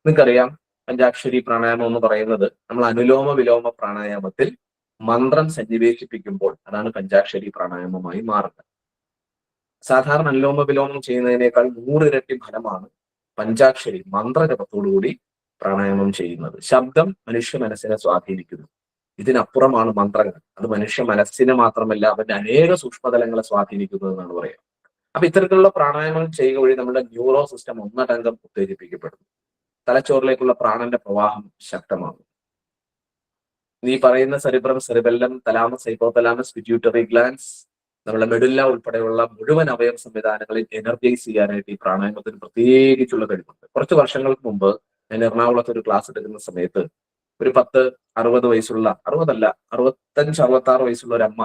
നിങ്ങൾക്കറിയാം. പഞ്ചാക്ഷരി പ്രാണായാമം എന്ന് പറയുന്നത് നമ്മൾ അനുലോമ വിലോമ പ്രാണായാമത്തിൽ മന്ത്രം സന്നിവേശിപ്പിക്കുമ്പോൾ അതാണ് പഞ്ചാക്ഷരി പ്രാണായാമമായി മാറുന്നത്. സാധാരണ അനുലോമ വിലോമം ചെയ്യുന്നതിനേക്കാൾ 100 ഇരട്ടി ഫലമാണ് പഞ്ചാക്ഷരി മന്ത്രജപത്തോടുകൂടി പ്രാണായാമം ചെയ്യുന്നത്. ശബ്ദം മനുഷ്യ മനസ്സിനെ സ്വാധീനിക്കുന്നു. ഇതിനപ്പുറമാണ് മന്ത്രങ്ങൾ. അത് മനുഷ്യ മനസ്സിനെ മാത്രമല്ല, അവന്റെ അനേക സൂക്ഷ്മതലങ്ങളെ സ്വാധീനിക്കുന്നു എന്നാണ് പറയുക. അപ്പൊ ഇത്തരത്തിലുള്ള പ്രാണായാമം ചെയ്യുക വഴി നമ്മുടെ ന്യൂറോ സിസ്റ്റം ഒന്നടങ്കം ഉത്തേജിപ്പിക്കപ്പെടുന്നു. തലച്ചോറിലേക്കുള്ള പ്രാണന്റെ പ്രവാഹം ശക്തമാകും. നീ പറയുന്ന cerebellum, thalamus, hypothalamus, pituitary glands, നമ്മുടെ മെഡുല്ല ഉൾപ്പെടെയുള്ള മുഴുവൻ അവയവ സംവിധാനങ്ങളിൽ എനർജൈസ് ചെയ്യാനായിട്ട് ഈ പ്രാണായാമത്തിന് പ്രത്യേകിച്ചുള്ള കഴിവുണ്ട്. കുറച്ച് വർഷങ്ങൾക്ക് മുമ്പ് ഞാൻ എറണാകുളത്ത് ഒരു ക്ലാസ് എടുക്കുന്ന സമയത്ത് ഒരു 60 വയസ്സുള്ള, 65-66 വയസ്സുള്ള ഒരു അമ്മ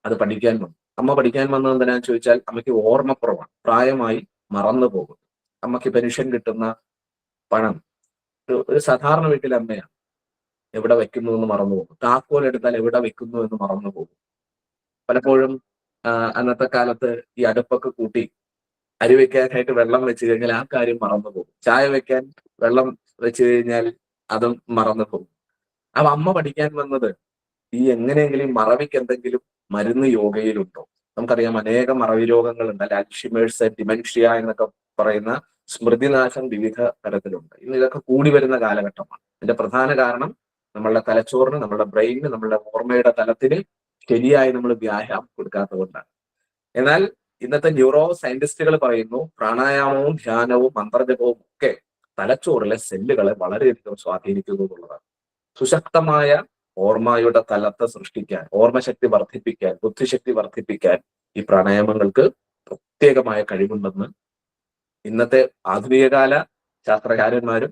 അത് പഠിക്കാൻ വന്നു. അമ്മ പഠിക്കാൻ വന്നത് എന്തിനാന്ന് ചോദിച്ചാൽ, അമ്മയ്ക്ക് ഓർമ്മക്കുറവാണ്, പ്രായമായി മറന്നു പോകും. അമ്മയ്ക്ക് പെൻഷൻ കിട്ടുന്ന പണം ഒരു സാധാരണ വീട്ടിലെ അമ്മയാണ്, എവിടെ വെക്കുന്നു എന്ന് മറന്നു പോകും. താക്കോൽ എടുത്താൽ എവിടെ വെക്കുന്നു എന്ന് മറന്നു പോകും. പലപ്പോഴും അന്നത്തെ കാലത്ത് ഈ അടുപ്പൊക്കെ കൂട്ടി അരി വെക്കാനായിട്ട് വെള്ളം വെച്ച് കഴിഞ്ഞാൽ ആ കാര്യം മറന്നു പോകും. ചായ വെക്കാൻ വെള്ളം വെച്ച് കഴിഞ്ഞാൽ അതും മറന്നു പോകും. അപ്പൊ അമ്മ പഠിക്കാൻ വന്നത് ഈ എങ്ങനെയെങ്കിലും മറവിക്ക് എന്തെങ്കിലും മരുന്ന് യോഗയിലുണ്ടോ? നമുക്കറിയാം അനേകം മറവി രോഗങ്ങളുണ്ട്, അല്ലെ? അൽഷിമേഴ്സ്, ഡിമെൻഷ്യ എന്നൊക്കെ പറയുന്ന സ്മൃതിനാശം വിവിധ തരത്തിലുണ്ട്. ഇന്ന് ഇതൊക്കെ കൂടി വരുന്ന കാലഘട്ടമാണ്. ഇതിന്റെ പ്രധാന കാരണം നമ്മളുടെ തലച്ചോറിന്, നമ്മളുടെ ബ്രെയിനിന്, നമ്മളുടെ ഓർമ്മയുടെ തലത്തിന് ശരിയായി നമ്മൾ വ്യായാമം കൊടുക്കാത്തതുകൊണ്ടാണ്. എന്നാൽ ഇന്നത്തെ ന്യൂറോ സയന്റിസ്റ്റുകൾ പറയുന്നു, പ്രാണായാമവും ധ്യാനവും മന്ത്രജപവും ഒക്കെ തലച്ചോറിലെ സെല്ലുകളെ വളരെയധികം സ്വാധീനിക്കുന്നു എന്നുള്ളതാണ്. സുശക്തമായ ഓർമ്മയുടെ തലത്തെ സൃഷ്ടിക്കാൻ, ഓർമ്മശക്തി വർദ്ധിപ്പിക്കാൻ, ബുദ്ധിശക്തി വർദ്ധിപ്പിക്കാൻ ഈ പ്രാണായാമങ്ങൾക്ക് പ്രത്യേകമായ കഴിവുണ്ടെന്ന് ഇന്നത്തെ ആധുനികകാല ശാസ്ത്രകാരന്മാരും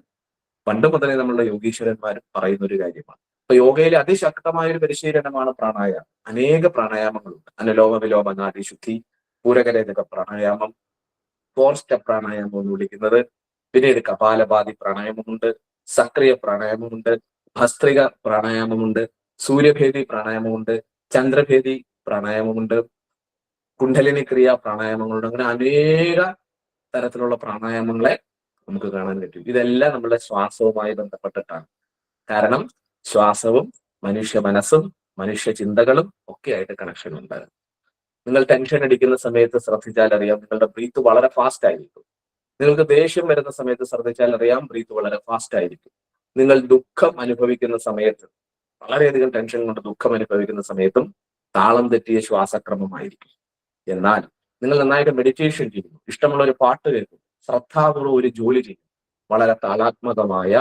പണ്ട് മുതലേ നമ്മളുടെ യോഗീശ്വരന്മാരും പറയുന്ന ഒരു കാര്യമാണ്. അപ്പൊ യോഗയിലെ അതിശക്തമായ ഒരു പരിശീലനമാണ് പ്രാണായാമം. അനേക പ്രാണായാമങ്ങളുണ്ട്. അനുലോമ വിലോമ നാഡീശുദ്ധി, പൂരകരേചക പ്രാണായാമം, 4 സ്റ്റെപ്പ് പ്രാണായാമം എന്ന് വിളിക്കുന്നത്. പിന്നീട് കപാലഭാതി പ്രാണായാമമുണ്ട്, സക്രിയ പ്രാണായാമമുണ്ട്, ഭസ്ത്രിക പ്രാണായാമമുണ്ട്, സൂര്യഭേദി പ്രാണായാമമുണ്ട്, ചന്ദ്രഭേദി പ്രാണായാമമുണ്ട്, കുണ്ഡലിനി ക്രിയ പ്രാണായാമങ്ങളുണ്ട്. അങ്ങനെ അനേക തരത്തിലുള്ള പ്രാണായാമങ്ങളെ നമുക്ക് കാണാൻ പറ്റും. ഇതെല്ലാം നമ്മുടെ ശ്വാസവുമായി ബന്ധപ്പെട്ടിട്ടാണ്. കാരണം ശ്വാസവും മനുഷ്യ മനസ്സും മനുഷ്യ ചിന്തകളും ഒക്കെ ആയിട്ട് കണക്ഷൻ ഉണ്ട്. നിങ്ങൾ ടെൻഷൻ അടിക്കുന്ന സമയത്ത് ശ്രദ്ധിച്ചാൽ അറിയാം, നിങ്ങളുടെ ബ്രീത്ത് വളരെ ഫാസ്റ്റ് ആയിരിക്കും. നിങ്ങൾക്ക് ദേഷ്യം വരുന്ന സമയത്ത് ശ്രദ്ധിച്ചാൽ അറിയാം, ബ്രീത്ത് വളരെ ഫാസ്റ്റ് ആയിരിക്കും. നിങ്ങൾ ദുഃഖം അനുഭവിക്കുന്ന സമയത്ത്, വളരെയധികം ടെൻഷൻ കൊണ്ട് ദുഃഖം അനുഭവിക്കുന്ന സമയത്തും താളം തെറ്റിയ ശ്വാസക്രമമായിരിക്കും. എന്നാൽ നിങ്ങൾ നന്നായിട്ട് മെഡിറ്റേഷൻ ചെയ്യുന്നു, ഇഷ്ടമുള്ള ഒരു പാട്ട് കേൾക്കും, ശ്രദ്ധാപൂർവ്വം ഒരു ജോലി ചെയ്യും, വളരെ താളാത്മകമായ,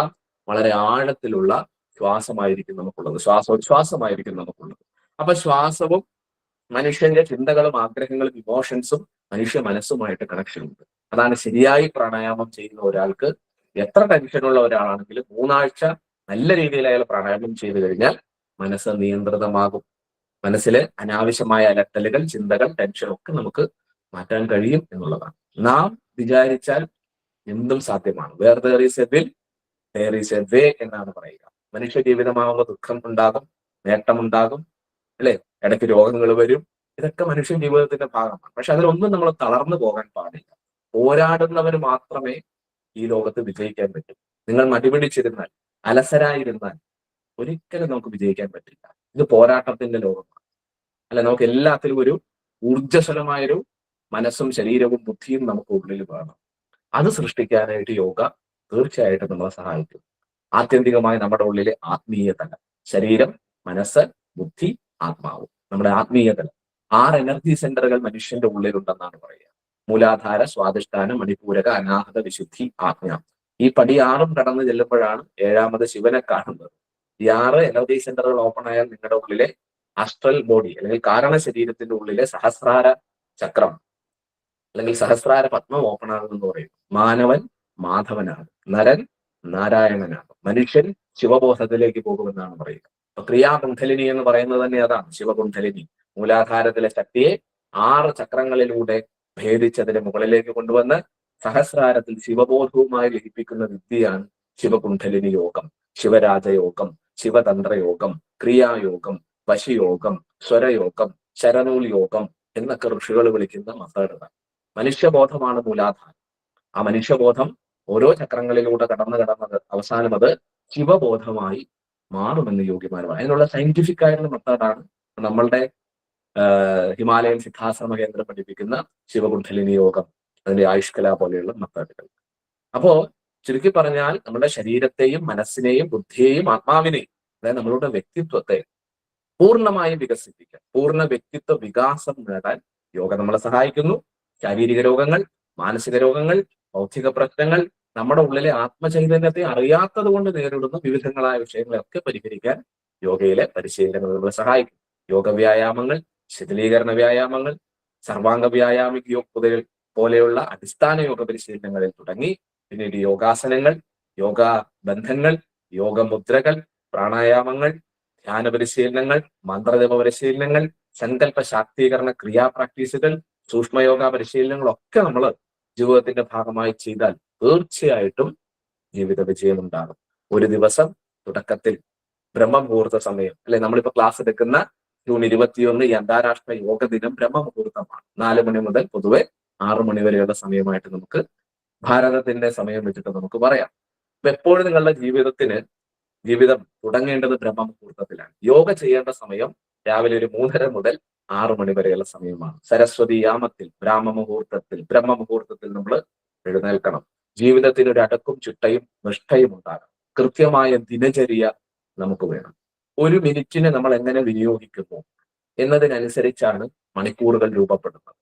വളരെ ആഴത്തിലുള്ള ശ്വാസമായിരിക്കും നമുക്കുള്ളത്, ശ്വാസോച്ഛ്വാസമായിരിക്കും നമുക്കുള്ളത്. അപ്പൊ ശ്വാസവും മനുഷ്യന്റെ ചിന്തകളും ആഗ്രഹങ്ങളും ഇമോഷൻസും മനുഷ്യ മനസ്സുമായിട്ട് കണക്ഷൻ ഉണ്ട്. അതാണ് ശരിയായി പ്രാണായാമം ചെയ്യുന്ന ഒരാൾക്ക്, എത്ര ടെൻഷനുള്ള ഒരാളാണെങ്കിലും 3 ആഴ്ച നല്ല രീതിയിൽ അയാൾ പ്രാണായാമം ചെയ്തു കഴിഞ്ഞാൽ മനസ്സ് നിയന്ത്രിതമാകും. മനസ്സിലെ അനാവശ്യമായ അലട്ടലുകൾ, ചിന്തകൾ, ടെൻഷൻ ഒക്കെ നമുക്ക് മാറ്റാൻ കഴിയും എന്നുള്ളതാണ്. നാം വിചാരിച്ചാൽ എന്തും സാധ്യമാണ്. Where there is a will there is a way എന്നാണ് പറയുക. മനുഷ്യ ജീവിതമാകുമ്പോൾ ദുഃഖം ഉണ്ടാകും, നേട്ടമുണ്ടാകും, അല്ലെ? ഇടയ്ക്ക് രോഗങ്ങൾ വരും. ഇതൊക്കെ മനുഷ്യ ജീവിതത്തിന്റെ ഭാഗമാണ്. പക്ഷെ അതിലൊന്നും നമ്മൾ തളർന്നു പോകാൻ പാടില്ല. പോരാടുന്നവന് മാത്രമേ ഈ ലോകത്ത് വിജയിക്കാൻ പറ്റൂ. നിങ്ങൾ മടിപിടിച്ചിരുന്നാൽ, അലസരായിരുന്നാൽ ഒരിക്കലും നമുക്ക് വിജയിക്കാൻ പറ്റില്ല. ഇത് പോരാട്ടത്തിന്റെ ലോകമാണ്. അല്ലെ? നമുക്ക് എല്ലാത്തിലും ഒരു ഊർജ്ജസ്വലമായൊരു മനസ്സും ശരീരവും ബുദ്ധിയും നമുക്ക് ഉള്ളിൽ വേണം. അത് സൃഷ്ടിക്കാനായിട്ട് യോഗ തീർച്ചയായിട്ടും നമ്മളെ സഹായിക്കും. ആത്യന്തികമായി നമ്മുടെ ഉള്ളിലെ ആത്മീയ തലം, ശരീരം, മനസ്സ്, ബുദ്ധി, ആത്മാവ്, നമ്മുടെ ആത്മീയ തലം, 6 എനർജി സെന്ററുകൾ മനുഷ്യന്റെ ഉള്ളിലുണ്ടെന്നാണ് പറയുക. മൂലാധാര, സ്വാധിഷ്ഠാനം, മണിപൂരക, അനാഹത, വിശുദ്ധി, ആജ്ഞ. ഈ പടി 6ഉം കടന്നു ചെല്ലുമ്പോഴാണ് 7ാമത് ശിവനെ കാണുന്നത്. ഈ 6 എനർജി സെന്ററുകൾ ഓപ്പൺ ആയാൽ നിങ്ങളുടെ ഉള്ളിലെ അസ്ട്രൽ ബോഡി അല്ലെങ്കിൽ കാരണ ശരീരത്തിന്റെ ഉള്ളിലെ സഹസ്രാര ചക്രം അല്ലെങ്കിൽ സഹസ്രാര പത്മം ഓപ്പൺ ആകുമെന്ന് പറയും. മാനവൻ മാധവനാണ്, നരൻ നാരായണനാണ്, മനുഷ്യൻ ശിവബോധത്തിലേക്ക് പോകുമെന്നാണ് പറയുക. അപ്പൊ ക്രിയാകുണ്ഠലിനി എന്ന് പറയുന്നത് തന്നെ അതാണ്, ശിവകുണ്ഠലിനി. മൂലാധാരത്തിലെ ശക്തിയെ 6 ചക്രങ്ങളിലൂടെ ഭേദിച്ചതിന് മുകളിലേക്ക് കൊണ്ടുവന്ന് സഹസ്രാരത്തിൽ ശിവബോധവുമായി ലയിപ്പിക്കുന്ന വിദ്യയാണ് ശിവകുണ്ഠലിനി യോഗം, ശിവരാജയോഗം, ശിവതന്ത്രയോഗം, ക്രിയായോഗം, വശിയോഗം, സ്വരയോഗം, ശരനൂൽ യോഗം എന്നൊക്കെ ഋഷികൾ വിളിക്കുന്ന മെത്തേഡുകൾ. മനുഷ്യബോധമാണ് മൂലാധാരം. ആ മനുഷ്യബോധം ഓരോ ചക്രങ്ങളിലൂടെ കടന്നത് അവസാനം അത് ശിവബോധമായി മാറുമെന്ന് യോഗ്യമാർ പറയും. അതിനുള്ള സയന്റിഫിക് ആയിട്ടുള്ള മെത്തേഡാണ് നമ്മളുടെ ഹിമാലയൻ സിദ്ധാശ്രമ കേന്ദ്രം പഠിപ്പിക്കുന്ന ശിവകുണ്ഠലിനി യോഗം, അതിന്റെ ആയുഷ്കല പോലെയുള്ള മെത്തേഡുകൾ. അപ്പോ ചുരുക്കി പറഞ്ഞാൽ നമ്മുടെ ശരീരത്തെയും മനസ്സിനെയും ബുദ്ധിയെയും ആത്മാവിനെയും, അതായത് നമ്മളുടെ വ്യക്തിത്വത്തെ പൂർണ്ണമായും വികസിപ്പിക്കാൻ, പൂർണ്ണ വ്യക്തിത്വ വികാസം നേടാൻ യോഗ നമ്മളെ സഹായിക്കുന്നു. ശാരീരിക രോഗങ്ങൾ, മാനസിക രോഗങ്ങൾ, ബൗദ്ധിക പ്രശ്നങ്ങൾ, നമ്മുടെ ഉള്ളിലെ ആത്മചൈതന്യത്തെ അറിയാത്തത് കൊണ്ട് നേരിടുന്ന വിവിധങ്ങളായ വിഷയങ്ങളെയൊക്കെ പരിഹരിക്കാൻ യോഗയിലെ പരിശീലനങ്ങൾ നമ്മളെ സഹായിക്കും. യോഗ വ്യായാമങ്ങൾ, ശിഥിലീകരണ വ്യായാമങ്ങൾ, സർവാംഗ വ്യായാമിക് യോഗ പോലെയുള്ള അടിസ്ഥാന യോഗ പരിശീലനങ്ങളിൽ തുടങ്ങി പിന്നീട് യോഗാസനങ്ങൾ, യോഗ ബന്ധങ്ങൾ, യോഗമുദ്രകൾ, പ്രാണായാമങ്ങൾ, ധ്യാന പരിശീലനങ്ങൾ, മന്ത്രജപ പരിശീലനങ്ങൾ, സങ്കല്പ ശാക്തീകരണ ക്രിയാ പ്രാക്ടീസുകൾ, സൂക്ഷ്മയോഗ പരിശീലനങ്ങളൊക്കെ നമ്മൾ ജീവിതത്തിന്റെ ഭാഗമായി ചെയ്താൽ തീർച്ചയായിട്ടും ജീവിത വിജയം ഉണ്ടാകും. ഒരു ദിവസം തുടക്കത്തിൽ ബ്രഹ്മമുഹൂർത്ത സമയം, അല്ലെ? നമ്മളിപ്പോ ക്ലാസ് എടുക്കുന്ന ജൂൺ 21 ഈ അന്താരാഷ്ട്ര യോഗ ദിനം ബ്രഹ്മമുഹൂർത്തമാണ്. 4 മണി മുതൽ പൊതുവെ 6 മണി വരെയുള്ള സമയമായിട്ട് നമുക്ക് ഭാരതത്തിന്റെ സമയം വെച്ചിട്ട് നമുക്ക് പറയാം. അപ്പൊ എപ്പോഴും നിങ്ങളുടെ ജീവിതം തുടങ്ങേണ്ടത് ബ്രഹ്മമുഹൂർത്തത്തിലാണ്. യോഗ ചെയ്യേണ്ട സമയം രാവിലെ ഒരു 3:30 മുതൽ 6 മണി വരെയുള്ള സമയമാണ്. സരസ്വതി യാമത്തിൽ, ബ്രഹ്മമുഹൂർത്തത്തിൽ നമ്മൾ എഴുന്നേൽക്കണം. ജീവിതത്തിന് ഒരു അടക്കും ചിട്ടയും നിഷ്ഠയും ഉണ്ടാകണം. കൃത്യമായ ദിനചര്യ നമുക്ക് വേണം. ഒരു മിനിറ്റിനെ നമ്മൾ എങ്ങനെ വിനിയോഗിക്കുന്നു എന്നതിനനുസരിച്ചാണ് മണിക്കൂറുകൾ രൂപപ്പെടുന്നത്.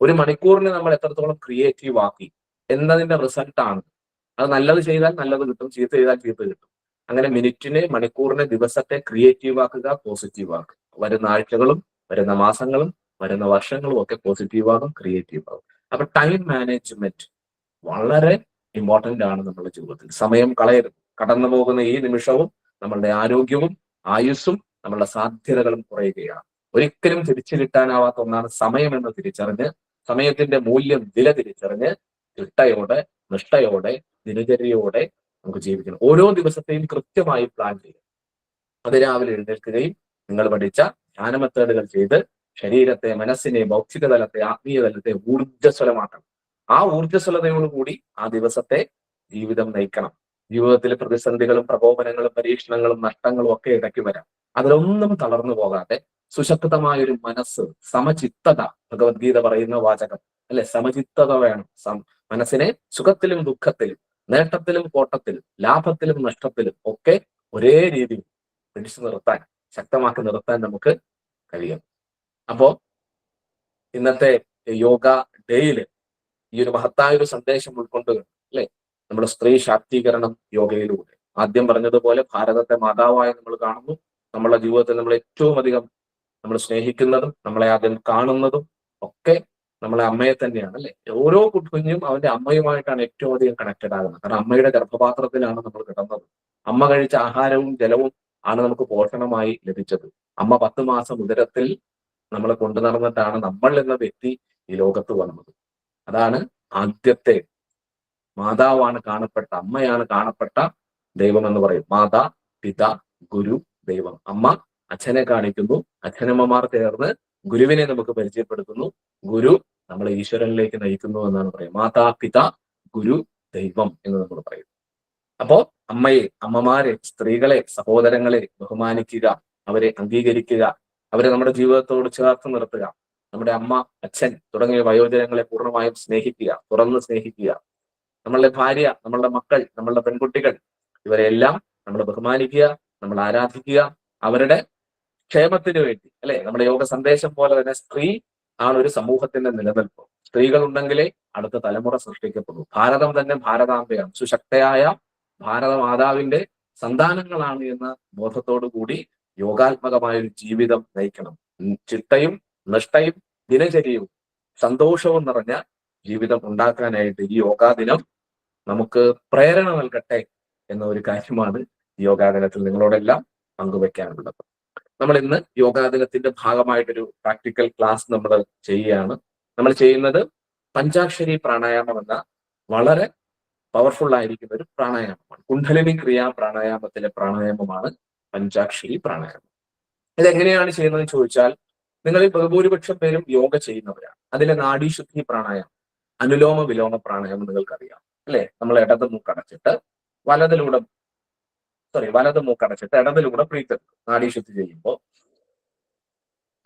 ഒരു മണിക്കൂറിനെ നമ്മൾ എത്രത്തോളം ക്രിയേറ്റീവ് ആക്കി എന്നതിന്റെ റിസൾട്ടാണ്. അത് നല്ലത് ചെയ്താൽ നല്ലത് കിട്ടും, ചീത്ത ചെയ്താൽ ചീത്ത കിട്ടും. അങ്ങനെ മിനിറ്റിനെ, മണിക്കൂറിനെ, ദിവസത്തെ ക്രിയേറ്റീവ് ആക്കുക, പോസിറ്റീവ് ആക്കുക. വരുന്ന ആഴ്ചകളും വരുന്ന മാസങ്ങളും വരുന്ന വർഷങ്ങളും ഒക്കെ പോസിറ്റീവ് ആകും, ക്രിയേറ്റീവ് ആകും. അപ്പൊ ടൈം മാനേജ്മെന്റ് വളരെ ഇമ്പോർട്ടന്റ് ആണ് നമ്മുടെ ജീവിതത്തിൽ. സമയം കളയരുത്. കടന്നു പോകുന്ന ഈ നിമിഷവും നമ്മളുടെ ആരോഗ്യവും ആയുസ്സും നമ്മളുടെ സാധ്യതകളും കുറയുകയാണ്. ഒരിക്കലും തിരിച്ചു കിട്ടാനാവാത്ത ഒന്നാണ് സമയം എന്ന് തിരിച്ചറിഞ്ഞ്, സമയത്തിന്റെ മൂല്യം, വില തിരിച്ചറിഞ്ഞ് ചിട്ടയോടെ, നിഷ്ഠയോടെ, ദിനചര്യയോടെ നമുക്ക് ജീവിക്കണം. ഓരോ ദിവസത്തെയും കൃത്യമായി പ്ലാൻ ചെയ്യുക. അത് രാവിലെ എഴുന്നേൽക്കുകയും നിങ്ങൾ പഠിച്ച ധ്യാന മെത്തേഡുകൾ ചെയ്ത് ശരീരത്തെ, മനസ്സിനെ, ഭൗതിക തലത്തെ, ആത്മീയ തലത്തെ ഊർജ്ജസ്വലമാക്കണം. ആ ഊർജ്ജസ്വലതയോടുകൂടി ആ ദിവസത്തെ ജീവിതം നയിക്കണം. ജീവിതത്തിലെ പ്രതിസന്ധികളും പ്രകോപനങ്ങളും പരീക്ഷണങ്ങളും നഷ്ടങ്ങളും ഒക്കെ ഇടയ്ക്ക് വരാം. അതിലൊന്നും തളർന്നു പോകാതെ സുശക്തമായ ഒരു മനസ്സ്, സമചിത്തത, ഭഗവത്ഗീത പറയുന്ന വാചകം, അല്ലെ? സമചിത്തത വേണം. മനസ്സിനെ സുഖത്തിലും ദുഃഖത്തിലും, നേട്ടത്തിലും കോട്ടത്തിലും, ലാഭത്തിലും നഷ്ടത്തിലും ഒക്കെ ഒരേ രീതിയിൽ പിടിച്ചു നിർത്താൻ, ശക്തമാക്കി നിർത്താൻ നമുക്ക് കഴിയും. അപ്പോ ഇന്നത്തെ യോഗ ഡേയില് ഈ ഒരു മഹത്തായ ഒരു സന്ദേശം ഉൾക്കൊണ്ട് അല്ലെ, നമ്മുടെ സ്ത്രീ ശാക്തീകരണം യോഗയിലൂടെ ആദ്യം പറഞ്ഞതുപോലെ ഭാരതത്തെ മാതാവായി നമ്മൾ കാണുന്നു. നമ്മുടെ ജീവിതത്തിൽ നമ്മൾ ഏറ്റവും അധികം നമ്മൾ സ്നേഹിക്കുന്നതും നമ്മളെ ആദ്യം കാണുന്നതും ഒക്കെ നമ്മളെ അമ്മയെ തന്നെയാണ് അല്ലെ. ഓരോ കുഞ്ഞും അവന്റെ അമ്മയുമായിട്ടാണ് ഏറ്റവും അധികം കണക്റ്റഡ് ആകുന്നത്. കാരണം അമ്മയുടെ ഗർഭപാത്രത്തിലാണ് നമ്മൾ കിടന്നത്. അമ്മ കഴിച്ച ആഹാരവും ജലവും ആണ് നമുക്ക് പോഷണമായി ലഭിച്ചത്. അമ്മ 10 മാസം ഉദരത്തിൽ നമ്മളെ കൊണ്ടു നടന്നിട്ടാണ് നമ്മൾ എന്ന വ്യക്തി ഈ ലോകത്ത് വന്നത്. അതാണ് ആദ്യത്തെ മാതാവാണ് കാണപ്പെട്ട, അമ്മയാണ് കാണപ്പെട്ട ദൈവം എന്ന് പറയും. മാതാ, പിത, ഗുരു, ദൈവം. അമ്മ അച്ഛനെ കാണിക്കുന്നു, അച്ഛനമ്മമാർ ചേർന്ന് ഗുരുവിനെ നമുക്ക് പരിചയപ്പെടുത്തുന്നു, ഗുരു നമ്മളെ ഈശ്വരനിലേക്ക് നയിക്കുന്നു എന്നാണ് പറയുന്നത്. മാതാ, പിത, ഗുരു, ദൈവം എന്ന് നമ്മൾ പറയും. അപ്പോ അമ്മയെ, അമ്മമാരെ, സ്ത്രീകളെ, സഹോദരങ്ങളെ ബഹുമാനിക്കുക, അവരെ അംഗീകരിക്കുക, അവരെ നമ്മുടെ ജീവിതത്തോട് ചേർത്ത് നിർത്തുക. നമ്മുടെ അമ്മ, അച്ഛൻ തുടങ്ങിയ വയോജനങ്ങളെ പൂർണ്ണമായും സ്നേഹിക്കുക, തുറന്ന് സ്നേഹിക്കുക. നമ്മളുടെ ഭാര്യ, നമ്മളുടെ മക്കൾ, നമ്മളുടെ പെൺകുട്ടികൾ, ഇവരെല്ലാം നമ്മൾ ബഹുമാനിക്കുക, നമ്മൾ ആരാധിക്കുക, അവരുടെ ക്ഷേമത്തിന് വേണ്ടി അല്ലെ. നമ്മുടെ യോഗ സന്ദേശം പോലെ തന്നെ സ്ത്രീ ആണ് ഒരു സമൂഹത്തിന്റെ നിലനിൽപ്പ്. സ്ത്രീകൾ ഉണ്ടെങ്കിലേ അടുത്ത തലമുറ സൃഷ്ടിക്കപ്പെടൂ. ഭാരതം തന്നെ ഭാരതാംബയാണ്, സുശക്തയായ ഭാരത മാതാവിന്റെ സന്താനങ്ങളാണ് എന്ന ബോധത്തോടു കൂടി യോഗാത്മകമായ ഒരു ജീവിതം നയിക്കണം. ചിട്ടയും നിഷ്ഠയും ദിനചര്യവും സന്തോഷവും നിറഞ്ഞ ജീവിതം ഉണ്ടാക്കാനായിട്ട് ഈ യോഗാ ദിനം നമുക്ക് പ്രേരണ നൽകട്ടെ എന്ന ഒരു കാര്യമാണ് യോഗാ ദിനത്തിൽ നിങ്ങളോടെല്ലാം പങ്കുവെക്കാനുള്ളത്. നമ്മൾ ഇന്ന് യോഗാ ദിനത്തിന്റെ ഭാഗമായിട്ടൊരു പ്രാക്ടിക്കൽ ക്ലാസ് നമ്മൾ ചെയ്യുകയാണ്. നമ്മൾ ചെയ്യുന്നത് പഞ്ചാക്ഷരി പ്രാണായാമം എന്ന വളരെ പവർഫുൾ ആയിരിക്കുന്ന ഒരു പ്രാണായാമമാണ്. കുണ്ഡലിനി ക്രിയാ പ്രാണായാമത്തിലെ പ്രാണായാമമാണ് പഞ്ചാക്ഷരി പ്രാണായാമം. ഇതെങ്ങനെയാണ് ചെയ്യുന്നതെന്ന് ചോദിച്ചാൽ, നിങ്ങളിൽ ബഹുഭൂരിപക്ഷം പേരും യോഗ ചെയ്യുന്നവരാണ്. അതിലെ നാഡീശുദ്ധി പ്രാണായാമം, അനുലോമ വിലോമ പ്രാണായാമം നിങ്ങൾക്കറിയാം അല്ലെ. നമ്മൾ ഇടത് മൂക്കടച്ചിട്ട് വലത് മൂക്കടച്ചിട്ട് ഇടതിലൂടെ ബ്രീത്ത് എടുക്കും നാഡീശുദ്ധി ചെയ്യുമ്പോൾ.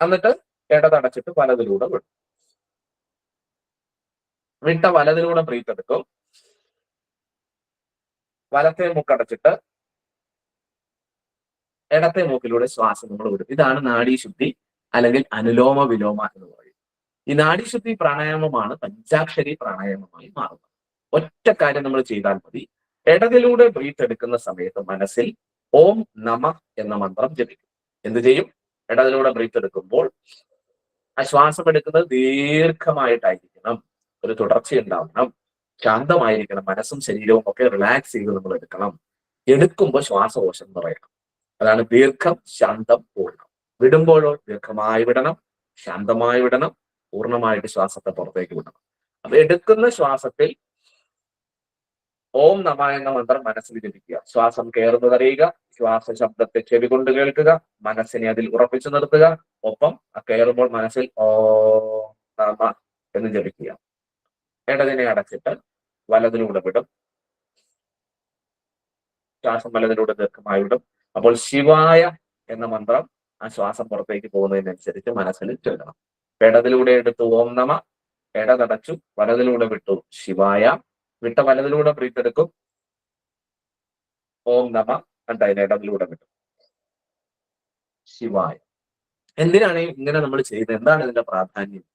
എന്നിട്ട് ഇടതടച്ചിട്ട് വലതിലൂടെ വിടും. വിട്ട വലതിലൂടെ ബ്രീത്ത് എടുക്കും. വലത്തെ മൂക്കടച്ചിട്ട് ഇടത്തെ മൂക്കിലൂടെ ശ്വാസം നമ്മൾ വിടും. ഇതാണ് നാഡീശുദ്ധി അല്ലെങ്കിൽ അനുലോമ വിലോമ എന്ന് പറയും. ഈ നാഡീശുദ്ധി പ്രാണായാമമാണ് പഞ്ചാക്ഷരി പ്രാണായാമമായി മാറുന്നത്. ഒറ്റ കാര്യം നമ്മൾ ചെയ്താൽ മതി. ഇടതിലൂടെ ബ്രീത്ത് എടുക്കുന്ന സമയത്ത് മനസ്സിൽ ഓം നമ എന്ന മന്ത്രം ജപിക്കും. എന്ത് ചെയ്യും? ഇടതിലൂടെ ബ്രീത്ത് എടുക്കുമ്പോൾ ആ ശ്വാസം എടുക്കുന്നത് ദീർഘമായിട്ടായിരിക്കണം, ഒരു തുടർച്ചയുണ്ടാവണം, ശാന്തമായിരിക്കണം, മനസ്സും ശരീരവും ഒക്കെ റിലാക്സ് ചെയ്ത് നമ്മൾ എടുക്കണം. എടുക്കുമ്പോൾ ശ്വാസകോശം പറയണം. അതാണ് ദീർഘം, ശാന്തം, പൂർണ്ണം. വിടുമ്പോഴോ ദീർഘമായി വിടണം, ശാന്തമായി വിടണം, പൂർണ്ണമായിട്ട് ശ്വാസത്തെ പുറത്തേക്ക് വിടണം. അപ്പൊ എടുക്കുന്ന ശ്വാസത്തിൽ ഓം നമ എന്ന മന്ത്രം മനസ്സിൽ ജപിക്കുക. ശ്വാസം കയറുന്നത് അറിയുക, ശ്വാസ ശബ്ദത്തെ ചെവി കൊണ്ട് കേൾക്കുക, മനസ്സിനെ അതിൽ ഉറപ്പിച്ചു നിർത്തുക. ഒപ്പം കയറുമ്പോൾ മനസ്സിൽ ഓം നമ എന്ന് ജപിക്കുക. ഇടതിനെ അടച്ചിട്ട് വലതിലൂടെ വിടും. ശ്വാസം വലതിലൂടെ ദീർഘമായി വിടും. അപ്പോൾ ശിവായ എന്ന മന്ത്രം ആ ശ്വാസം പുറത്തേക്ക് പോകുന്നതിനനുസരിച്ച് മനസ്സിൽ ചൊല്ലണം. ഇടതിലൂടെ എടുത്തു ഓം നമ, ഇടതടച്ചു, വലതിലൂടെ വിട്ടു ശിവായ, വിട്ട വലതിലൂടെ ബ്രീത്ത് എടുക്കും ഓം നമ, അതിന് ഇടതിലൂടെ വിട്ടു ശിവായ. എന്തിനാണ് ഇങ്ങനെ നമ്മൾ ചെയ്യുന്നത്? എന്താണ് ഇതിന്റെ പ്രാധാന്യം?